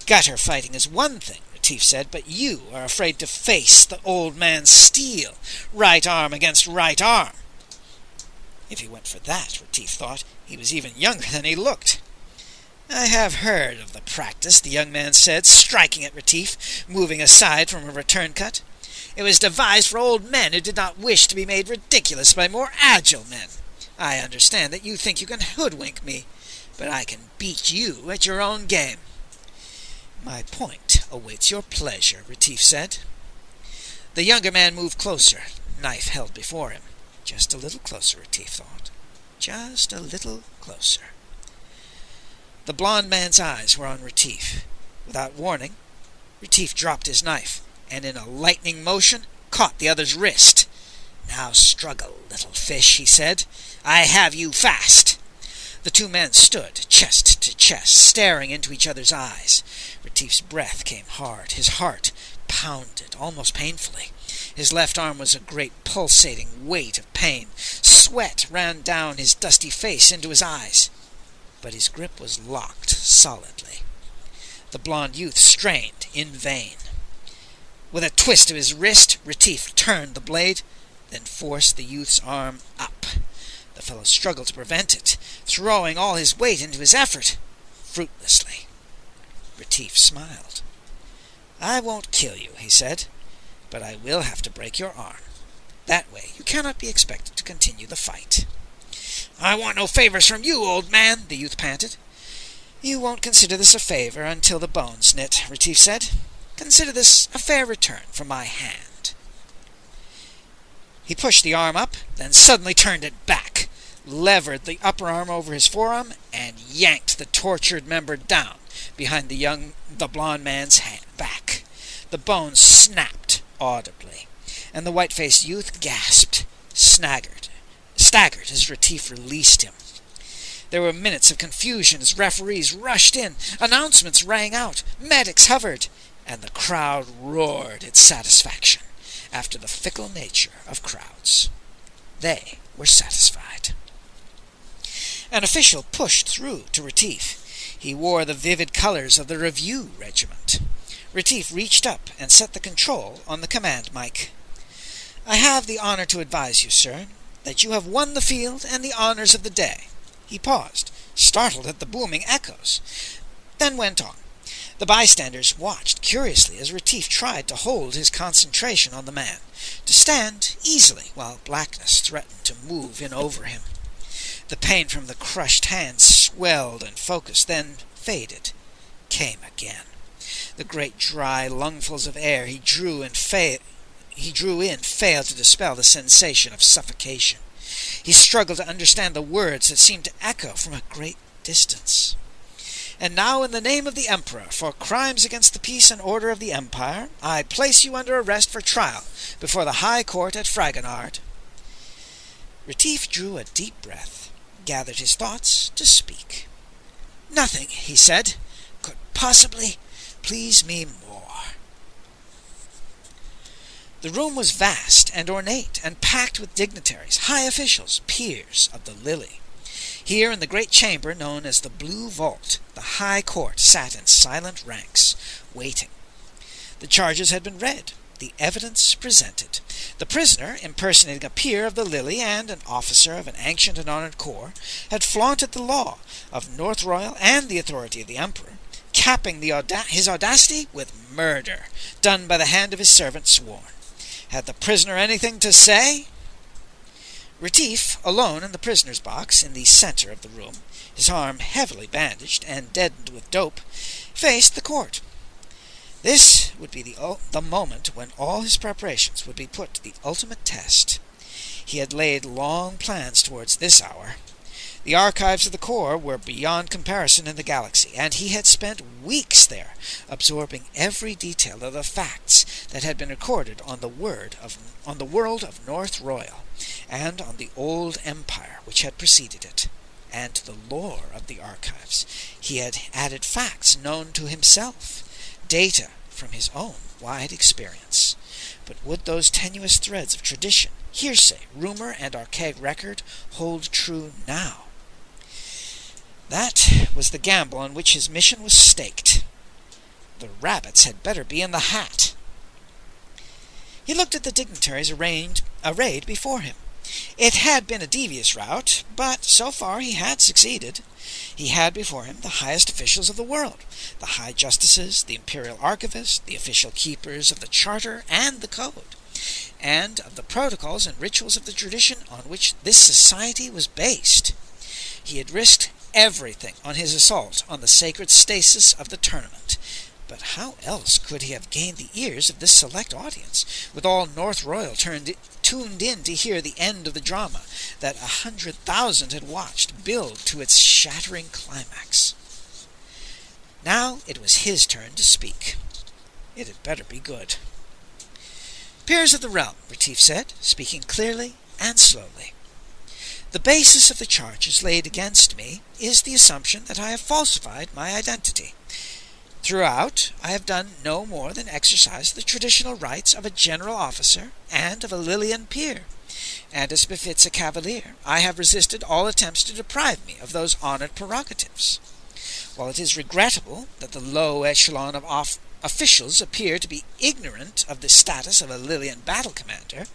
"Gutter fighting is one thing," Retief said, "but you are afraid to face the old man's steel, right arm against right arm." If he went for that, Retief thought, he was even younger than he looked. "I have heard of the practice," the young man said, striking at Retief, moving aside from a return cut. "It was devised for old men who did not wish to be made ridiculous by more agile men. I understand that you think you can hoodwink me, but I can beat you at your own game." "My point awaits your pleasure," Retief said. The younger man moved closer, knife held before him. Just a little closer, Retief thought. Just a little closer. The blond man's eyes were on Retief. Without warning, Retief dropped his knife, and in a lightning motion caught the other's wrist. "Now struggle, little fish," he said. "I have you fast." The two men stood, chest to chest, staring into each other's eyes. Retief's breath came hard. His heart pounded, almost painfully. His left arm was a great pulsating weight of pain. Sweat ran down his dusty face into his eyes. But his grip was locked solidly. The blond youth strained in vain. With a twist of his wrist, Retief turned the blade, then forced the youth's arm up. The fellow struggled to prevent it, throwing all his weight into his effort, fruitlessly. Retief smiled. "I won't kill you," he said, "but I will have to break your arm. That way you cannot be expected to continue the fight." "I want no favors from you, old man," the youth panted. "You won't consider this a favor until the bones knit," Retief said. "Consider this a fair return from my hand." He pushed the arm up, then suddenly turned it back, levered the upper arm over his forearm, and yanked the tortured member down behind the blond man's back. The bones snapped audibly, and the white-faced youth gasped, staggered as Retief released him. There were minutes of confusion as referees rushed in, announcements rang out, medics hovered, and the crowd roared its satisfaction after the fickle nature of crowds. They were satisfied. An official pushed through to Retief. He wore the vivid colors of the Review Regiment. Retief reached up and set the control on the command mic. "I have the honor to advise you, sir, that you have won the field and the honors of the day." He paused, startled at the booming echoes, then went on. The bystanders watched curiously as Retief tried to hold his concentration on the man, to stand easily while blackness threatened to move in over him. The pain from the crushed hands swelled and focused, then faded, came again. The great dry lungfuls of air he drew in failed to dispel the sensation of suffocation. He struggled to understand the words that seemed to echo from a great distance. "And now, in the name of the Emperor, for crimes against the peace and order of the Empire, I place you under arrest for trial before the High Court at Fragonard." Retief drew a deep breath, gathered his thoughts to speak. "Nothing," he said, "could possibly please me more." The room was vast and ornate, and packed with dignitaries, high officials, peers of the Lily. Here in the great chamber known as the Blue Vault, the High Court sat in silent ranks, waiting. The charges had been read, the evidence presented. The prisoner, impersonating a peer of the Lily and an officer of an ancient and honored corps, had flaunted the law of North Royal and the authority of the Emperor, capping his audacity with murder, done by the hand of his servant sworn. Had the prisoner anything to say? Retief, alone in the prisoner's box in the center of the room, his arm heavily bandaged and deadened with dope, faced the court. This would be the moment when all his preparations would be put to the ultimate test. He had laid long plans towards this hour. The archives of the Corps were beyond comparison in the galaxy, and he had spent weeks there, absorbing every detail of the facts that had been recorded on the world of North Royal, and on the old empire which had preceded it, and to the lore of the archives. He had added facts known to himself, data from his own wide experience. But would those tenuous threads of tradition, hearsay, rumor, and archaic record hold true now? That was the gamble on which his mission was staked. The rabbits had better be in the hat. He looked at the dignitaries arrayed before him. It had been a devious route, but so far he had succeeded. He had before him the highest officials of the world, the high justices, the imperial archivists, the official keepers of the charter and the code. and of the protocols and rituals of the tradition on which this society was based. He had risked everything on his assault on the sacred stasis of the tournament. But how else could he have gained the ears of this select audience, with all North Royal tuned in to hear the end of the drama that 100,000 had watched build to its shattering climax? Now it was his turn to speak. It had better be good. "Peers of the realm," Retief said, speaking clearly and slowly. "The basis of the charges laid against me is the assumption that I have falsified my identity. Throughout, I have done no more than exercise the traditional rights of a general officer and of a Lilian peer, and as befits a cavalier, I have resisted all attempts to deprive me of those honored prerogatives. While it is regrettable that the low echelon of officials appear to be ignorant of the status of a Lilian battle commander,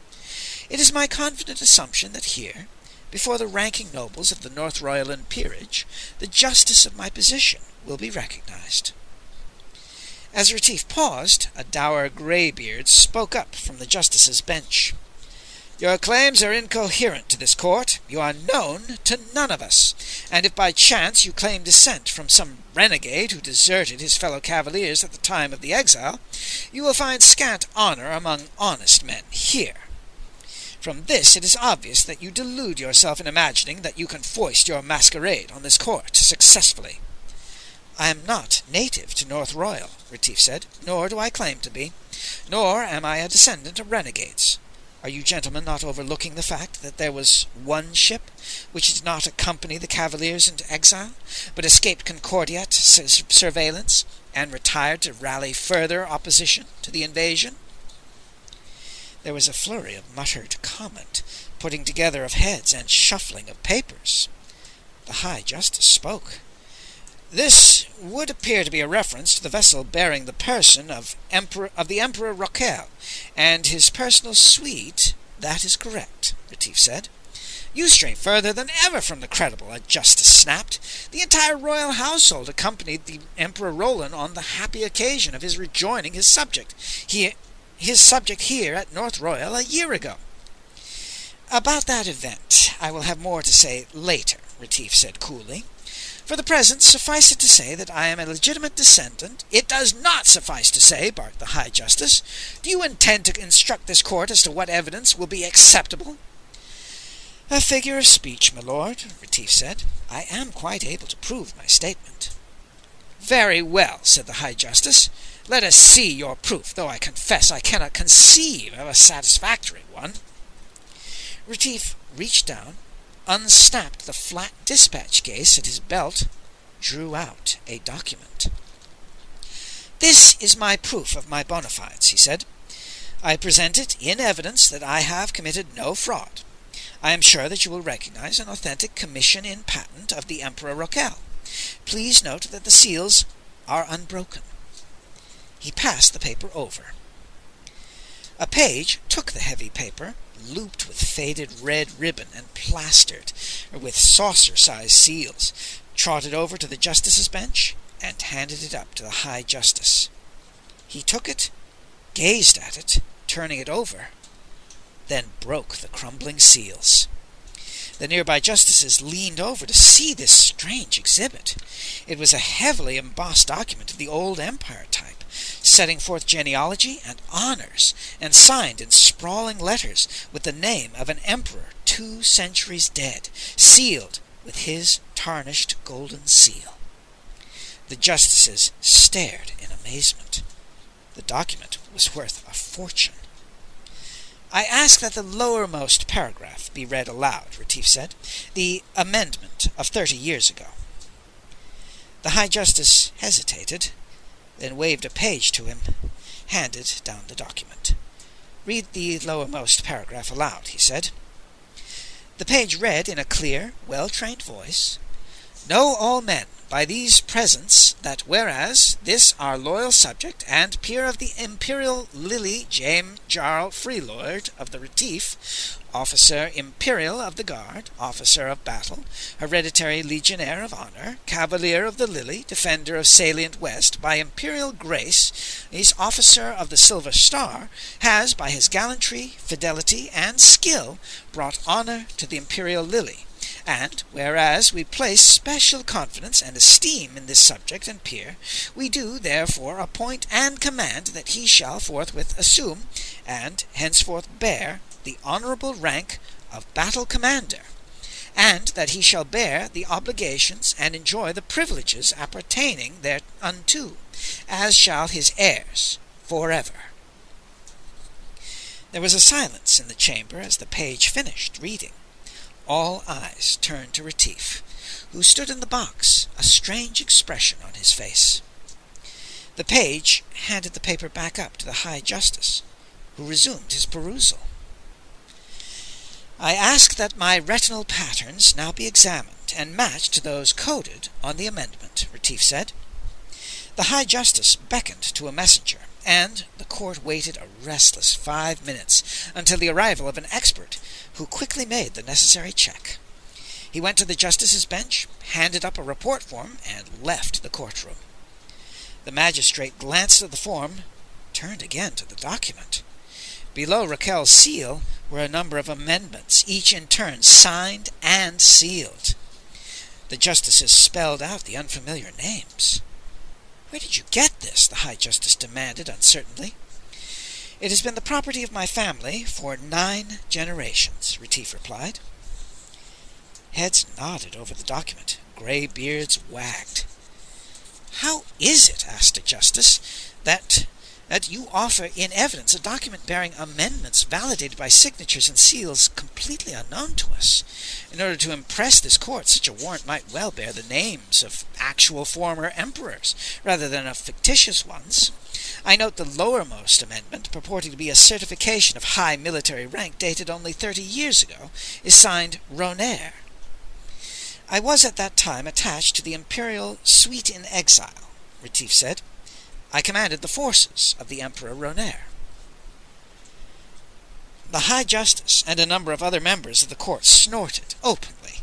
it is my confident assumption that here, before the ranking nobles of the North Royaland peerage, the justice of my position will be recognized." As Retief paused, a dour greybeard spoke up from the justice's bench. "Your claims are incoherent to this court. You are known to none of us, and if by chance you claim descent from some renegade who deserted his fellow cavaliers at the time of the exile, you will find scant honor among honest men here. From this it is obvious that you delude yourself in imagining that you can foist your masquerade on this court successfully." "I am not native to North Royal," Retief said, "nor do I claim to be, nor am I a descendant of renegades. Are you gentlemen not overlooking the fact that there was one ship which did not accompany the cavaliers into exile, but escaped Concordiat surveillance, and retired to rally further opposition to the invasion?" There was a flurry of muttered comment, putting together of heads and shuffling of papers. The High Justice spoke. "This would appear to be a reference to the vessel bearing the person of the Emperor Roquel and his personal suite." "That is correct," Retief said. "You stray further than ever from the credible," a justice snapped. "The entire royal household accompanied the Emperor Roland on the happy occasion of his rejoining his subject here at North Royal a year ago." "About that event I will have more to say later," Retief said coolly. "For the present, suffice it to say that I am a legitimate descendant." "It does not suffice to say," barked the High Justice. "Do you intend to instruct this court as to what evidence will be acceptable?" "A figure of speech, my lord," Retief said. "I am quite able to prove my statement." "Very well," said the High Justice. "Let us see your proof, though I confess I cannot conceive of a satisfactory one." Retief reached down, unsnapped the flat dispatch case at his belt, drew out a document. "This is my proof of my bona fides," he said. "I present it in evidence that I have committed no fraud. I am sure that you will recognize an authentic commission in patent of the Emperor Roquel. Please note that the seals are unbroken." He passed the paper over. A page took the heavy paper, looped with faded red ribbon and plastered with saucer-sized seals, trotted over to the justice's bench, and handed it up to the High Justice. He took it, gazed at it, turning it over, then broke the crumbling seals. The nearby justices leaned over to see this strange exhibit. It was a heavily embossed document of the old Empire type, setting forth genealogy and honors, and signed in sprawling letters with the name of an emperor 2 centuries dead, sealed with his tarnished golden seal. The justices stared in amazement. The document was worth a fortune. "I ask that the lowermost paragraph be read aloud," Retief said. "The amendment of 30 years ago." The High Justice hesitated, then waved a page to him, handed down the document. "Read the lowermost paragraph aloud," he said. The page read in a clear, well-trained voice, "Know all men by these presents that whereas this our loyal subject and peer of the Imperial Lily James Jarl Freelord of the Retief, Officer Imperial of the Guard, Officer of Battle, Hereditary Legionnaire of Honor, Cavalier of the Lily, Defender of Salient West, by Imperial Grace, is Officer of the Silver Star, has, by his gallantry, fidelity, and skill, brought honor to the Imperial Lily. And, whereas we place special confidence and esteem in this subject and peer, we do therefore appoint and command that he shall forthwith assume, and henceforth bear, the honourable rank of Battle Commander, and that he shall bear the obligations and enjoy the privileges appertaining thereunto, as shall his heirs, forever. There was a silence in the chamber as the page finished reading. All eyes turned to Retief, who stood in the box, a strange expression on his face. The page handed the paper back up to the High Justice, who resumed his perusal. I ask that my retinal patterns now be examined and matched to those coded on the amendment, Retief said. The High Justice beckoned to a messenger, and the court waited a restless 5 minutes until the arrival of an expert, who quickly made the necessary check. He went to the justice's bench, handed up a report form, and left the courtroom. The magistrate glanced at the form, turned again to the document. Below Raquel's seal were a number of amendments, each in turn signed and sealed. The justices spelled out the unfamiliar names. "Where did you get this?" the High Justice demanded uncertainly. "It has been the property of my family for 9 generations, Retief replied. Heads nodded over the document. Grey beards wagged. "How is it," asked a justice, that you offer in evidence a document bearing amendments validated by signatures and seals completely unknown to us? In order to impress this court, such a warrant might well bear the names of actual former emperors, rather than of fictitious ones. I note the lowermost amendment, purporting to be a certification of high military rank dated only 30 years ago, is signed Ronaire. I was at that time attached to the Imperial Suite in Exile," Retief said. "I commanded the forces of the Emperor Ronaire." The High Justice and a number of other members of the court snorted openly.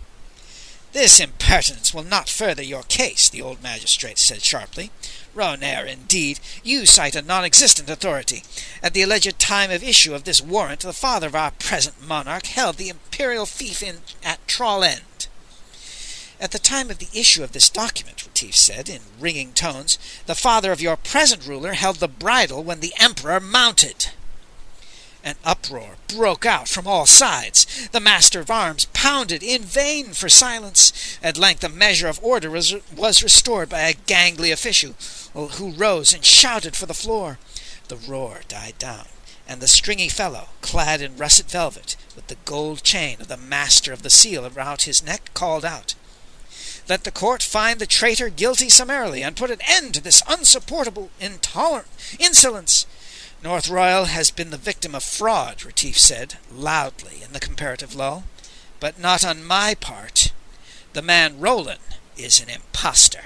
"This impertinence will not further your case," the old magistrate said sharply. "Ronaire, indeed! You cite a non-existent authority. At the alleged time of issue of this warrant, the father of our present monarch held the imperial fief at Trawl End." "At the time of the issue of this document," Retief said in ringing tones, "the father of your present ruler held the bridle when the emperor mounted." An uproar broke out from all sides. The master of arms pounded in vain for silence. At length a measure of order was restored by a gangly official, who rose and shouted for the floor. The roar died down, and the stringy fellow, clad in russet velvet, with the gold chain of the master of the seal around his neck, called out, "Let the court find the traitor guilty summarily, and put an end to this unsupportable insolence." "North Royal has been the victim of fraud," Retief said, loudly in the comparative lull, "but not on my part. The man Roland is an impostor."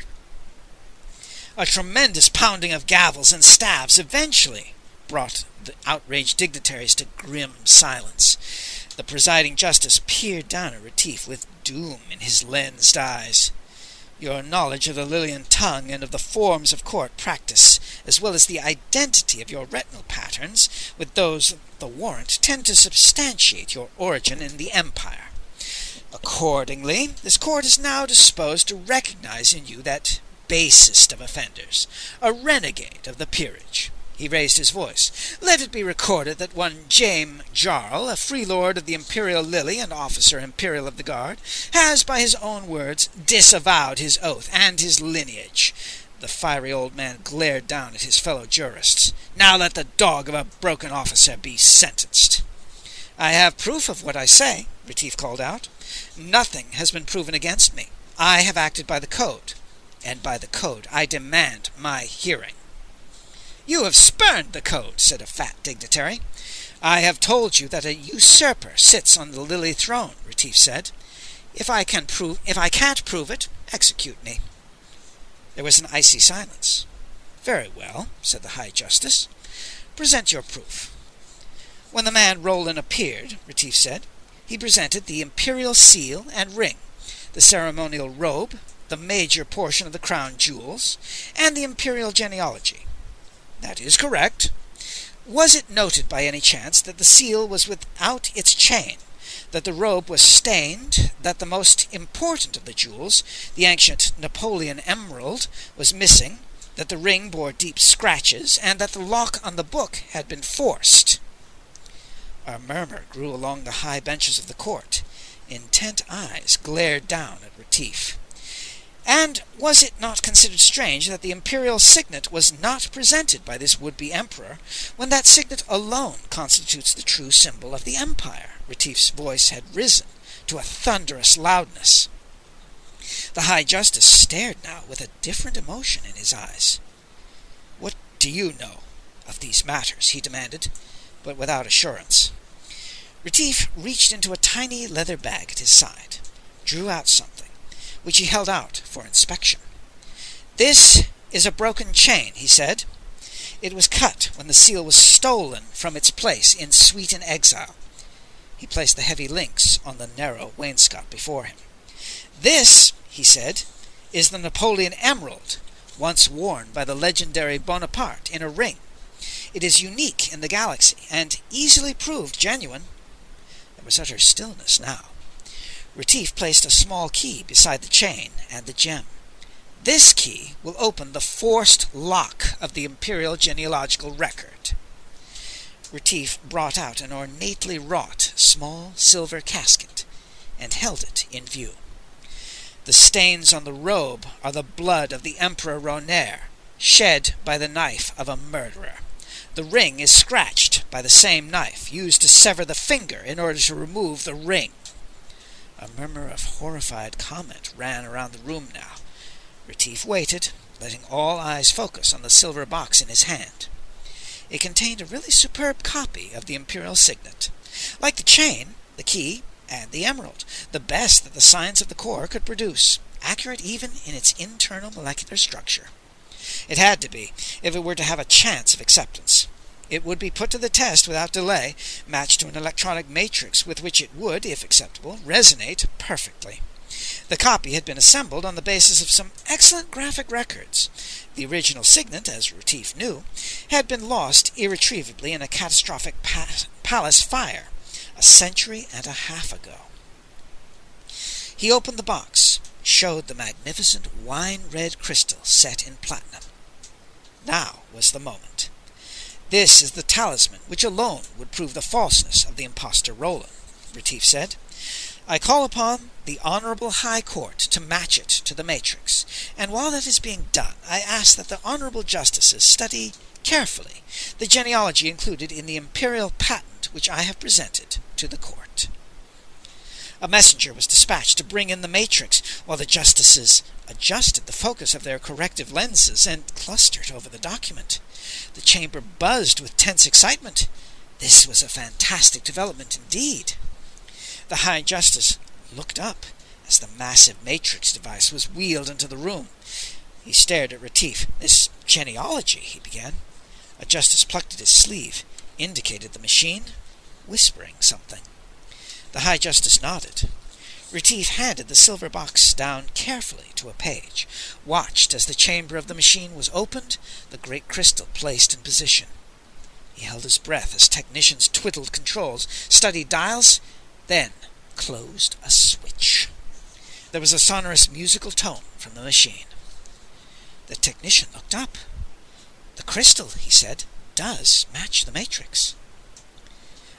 A tremendous pounding of gavels and staves eventually brought the outraged dignitaries to grim silence. The presiding justice peered down at Retief with doom in his lensed eyes. "Your knowledge of the Lilian tongue and of the forms of court practice, as well as the identity of your retinal patterns with those of the warrant, tend to substantiate your origin in the Empire. Accordingly, this court is now disposed to recognize in you that basest of offenders, a renegade of the peerage." He raised his voice. "Let it be recorded that one James Jarl, a free lord of the Imperial Lily and officer imperial of the guard, has, by his own words, disavowed his oath and his lineage." The fiery old man glared down at his fellow jurists. "Now let the dog of a broken officer be sentenced." "I have proof of what I say," Retief called out. "Nothing has been proven against me. I have acted by the code, and by the code I demand my hearing." "You have spurned the code," said a fat dignitary. "I have told you that a usurper sits on the lily throne," Retief said. If I can't prove it, execute me." There was an icy silence. "Very well," said the High Justice. "Present your proof." When the man Roland appeared, Retief said, He presented the imperial seal and ring, the ceremonial robe, the major portion of the crown jewels, and the imperial genealogy. That is correct. Was it noted by any chance that the seal was without its chain, that the robe was stained, that the most important of the jewels, the ancient Napoleon emerald, was missing, that the ring bore deep scratches, and that the lock on the book had been forced? A murmur grew along the high benches of the court. Intent eyes glared down at Retief. And was it not considered strange that the imperial signet was not presented by this would-be emperor, when that signet alone constitutes the true symbol of the empire? Retief's voice had risen to a thunderous loudness. The High Justice stared now with a different emotion in his eyes. "What do you know of these matters?" he demanded, but without assurance. Retief reached into a tiny leather bag at his side, drew out something, which he held out for inspection. "This is a broken chain," he said. "It was cut when the seal was stolen from its place in Sweeten exile." He placed the heavy links on the narrow wainscot before him. "This," he said, "is the Napoleon emerald, once worn by the legendary Bonaparte in a ring. It is unique in the galaxy, and easily proved genuine." There was utter stillness now. Retief placed a small key beside the chain and the gem. "This key will open the forced lock of the imperial genealogical record." Retief brought out an ornately wrought small silver casket and held it in view. "The stains on the robe are the blood of the Emperor Roner, shed by the knife of a murderer. The ring is scratched by the same knife used to sever the finger in order to remove the ring." A murmur of horrified comment ran around the room now. Retief waited, letting all eyes focus on the silver box in his hand. It contained a really superb copy of the imperial signet. Like the chain, the key, and the emerald, the best that the science of the core could produce, accurate even in its internal molecular structure. It had to be, if it were to have a chance of acceptance. It would be put to the test without delay, matched to an electronic matrix with which it would, if acceptable, resonate perfectly. The copy had been assembled on the basis of some excellent graphic records. The original signet, as Retief knew, had been lost irretrievably in a catastrophic palace fire a century and a half ago. He opened the box, showed the magnificent wine-red crystal set in platinum. Now was the moment. "This is the talisman which alone would prove the falseness of the impostor Roland," Retief said. "I call upon the Honorable High Court to match it to the matrix, and while that is being done, I ask that the Honorable Justices study carefully the genealogy included in the imperial patent which I have presented to the court." A messenger was dispatched to bring in the matrix, while the justices adjusted the focus of their corrective lenses and clustered over the document. The chamber buzzed with tense excitement. This was a fantastic development indeed. The High Justice looked up as the massive matrix device was wheeled into the room. He stared at Retief. "This genealogy," he began. A justice plucked at his sleeve, indicated the machine, whispering something. The High Justice nodded. Retief handed the silver box down carefully to a page, watched as the chamber of the machine was opened, the great crystal placed in position. He held his breath as technicians twiddled controls, studied dials, then closed a switch. There was a sonorous musical tone from the machine. The technician looked up. "The crystal," he said, "does match the matrix."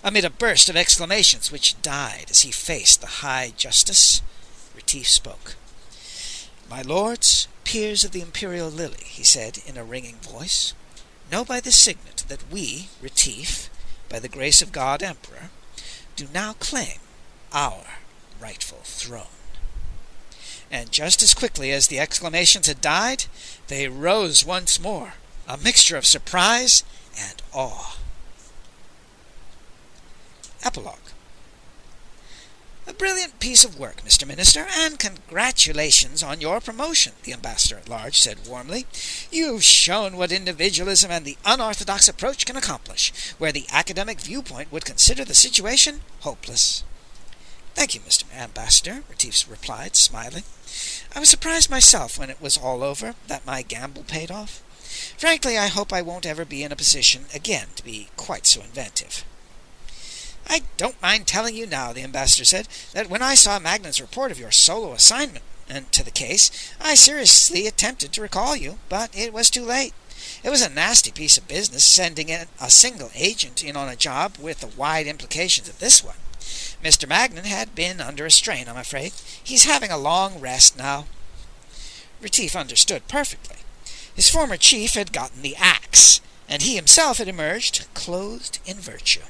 Amid a burst of exclamations which died as he faced the High Justice, Retief spoke. "My lords, peers of the Imperial Lily," he said in a ringing voice, "know by this signet that we, Retief, by the grace of God Emperor, do now claim our rightful throne." And just as quickly as the exclamations had died, they rose once more, a mixture of surprise and awe. Epilogue. "A brilliant piece of work, Mr. Minister, and congratulations on your promotion," the Ambassador-at-Large said warmly. "You've shown what individualism and the unorthodox approach can accomplish, where the academic viewpoint would consider the situation hopeless." "Thank you, Mr. Ambassador," Retief replied, smiling. "I was surprised myself when it was all over that my gamble paid off. Frankly, I hope I won't ever be in a position again to be quite so inventive." "I don't mind telling you now," the ambassador said, "that when I saw Magnan's report of your solo assignment to the case, I seriously attempted to recall you, but it was too late. It was a nasty piece of business sending in a single agent in on a job with the wide implications of this one. Mr. Magnan had been under a strain, I'm afraid. He's having a long rest now." Retief understood perfectly. His former chief had gotten the axe, and he himself had emerged clothed in virtue.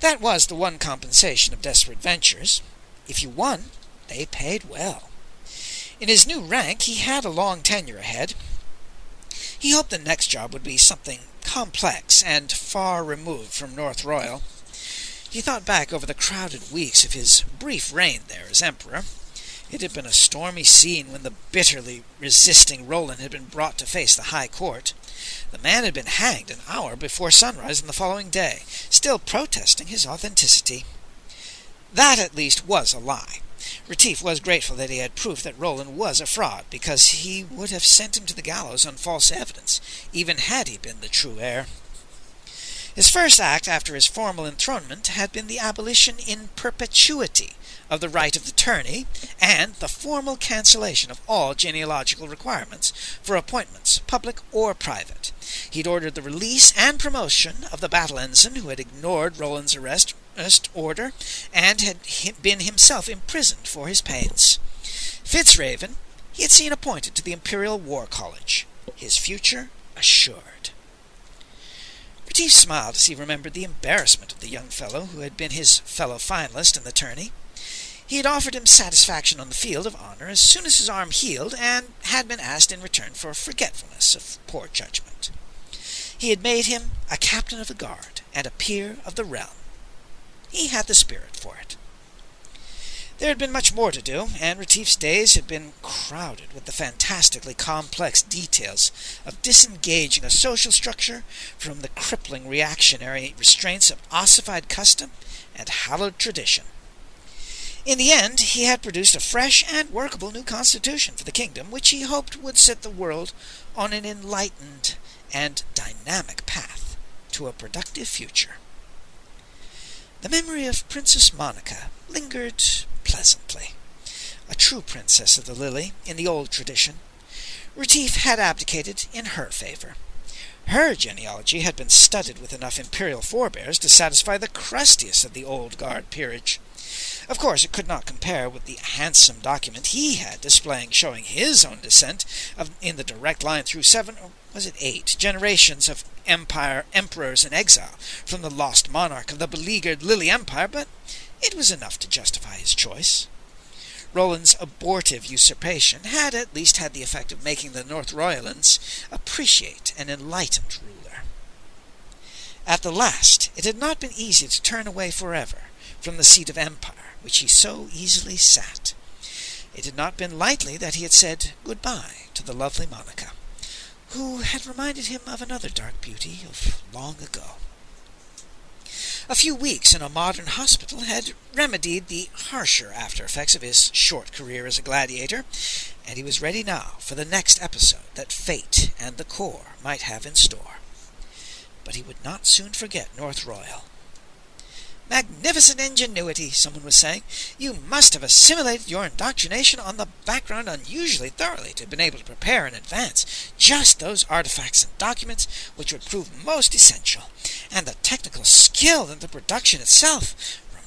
That was the one compensation of desperate ventures. If you won, they paid well. In his new rank, he had a long tenure ahead. He hoped the next job would be something complex and far removed from North Royal. He thought back over the crowded weeks of his brief reign there as Emperor. It had been a stormy scene when the bitterly resisting Roland had been brought to face the High Court. The man had been hanged an hour before sunrise on the following day, still protesting his authenticity. That at least was a lie. Retief was grateful that he had proof that Roland was a fraud, because he would have sent him to the gallows on false evidence, even had he been the true heir. His first act after his formal enthronement had been the abolition in perpetuity of the right of the tourney, and the formal cancellation of all genealogical requirements for appointments, public or private. He'd ordered the release and promotion of the battle ensign who had ignored Roland's arrest order, and had been himself imprisoned for his pains. Fitzraven he had seen appointed to the Imperial War College, his future assured. Retief smiled as he remembered the embarrassment of the young fellow who had been his fellow finalist in the tourney. He had offered him satisfaction on the field of honor as soon as his arm healed, and had been asked in return for forgetfulness of poor judgment. He had made him a captain of the guard and a peer of the realm. He had the spirit for it. There had been much more to do, and Retief's days had been crowded with the fantastically complex details of disengaging a social structure from the crippling reactionary restraints of ossified custom and hallowed tradition. In the end, he had produced a fresh and workable new constitution for the kingdom, which he hoped would set the world on an enlightened and dynamic path to a productive future. The memory of Princess Monica lingered pleasantly. A true princess of the Lily, in the old tradition, Retief had abdicated in her favor. Her genealogy had been studded with enough imperial forebears to satisfy the crustiest of the old guard peerage. Of course, it could not compare with the handsome document he had displaying showing his own descent in the direct line through 7, or was it 8, generations of emperors in exile from the lost monarch of the beleaguered Lily Empire, but it was enough to justify his choice. Roland's abortive usurpation had at least had the effect of making the North Royalians appreciate an enlightened ruler. At the last, it had not been easy to turn away forever from the seat of empire, which he so easily sat. It had not been lightly that he had said goodbye to the lovely Monica, who had reminded him of another dark beauty of long ago. A few weeks in a modern hospital had remedied the harsher after-effects of his short career as a gladiator, and he was ready now for the next episode that fate and the Corps might have in store. But he would not soon forget North Royal. "Magnificent ingenuity," someone was saying. "You must have assimilated your indoctrination on the background unusually thoroughly to have been able to prepare in advance just those artifacts and documents which would prove most essential. And the technical skill in the production itself.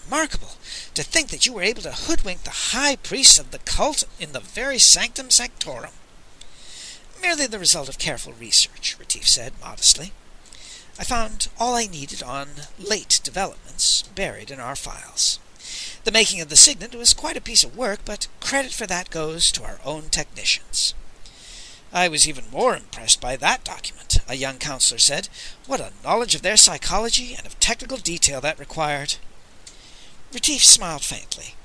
Remarkable. To think that you were able to hoodwink the high priest of the cult in the very sanctum sanctorum." "Merely the result of careful research," Retief said modestly. "I found all I needed on late developments buried in our files. The making of the signet was quite a piece of work, but credit for that goes to our own technicians." "I was even more impressed by that document," a young counselor said. "What a knowledge of their psychology and of technical detail that required." Retief smiled faintly.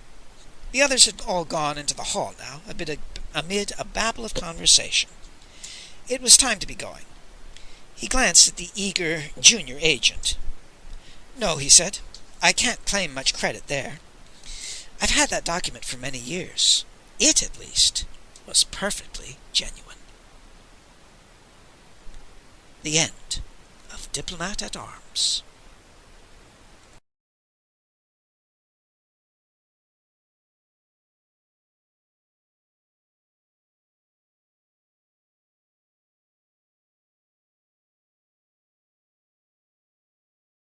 The others had all gone into the hall now, amid a babble of conversation. It was time to be going. He glanced at the eager junior agent. "No," he said, "I can't claim much credit there." I've had that document for many years. It, at least, was perfectly genuine. The end of Diplomat at Arms.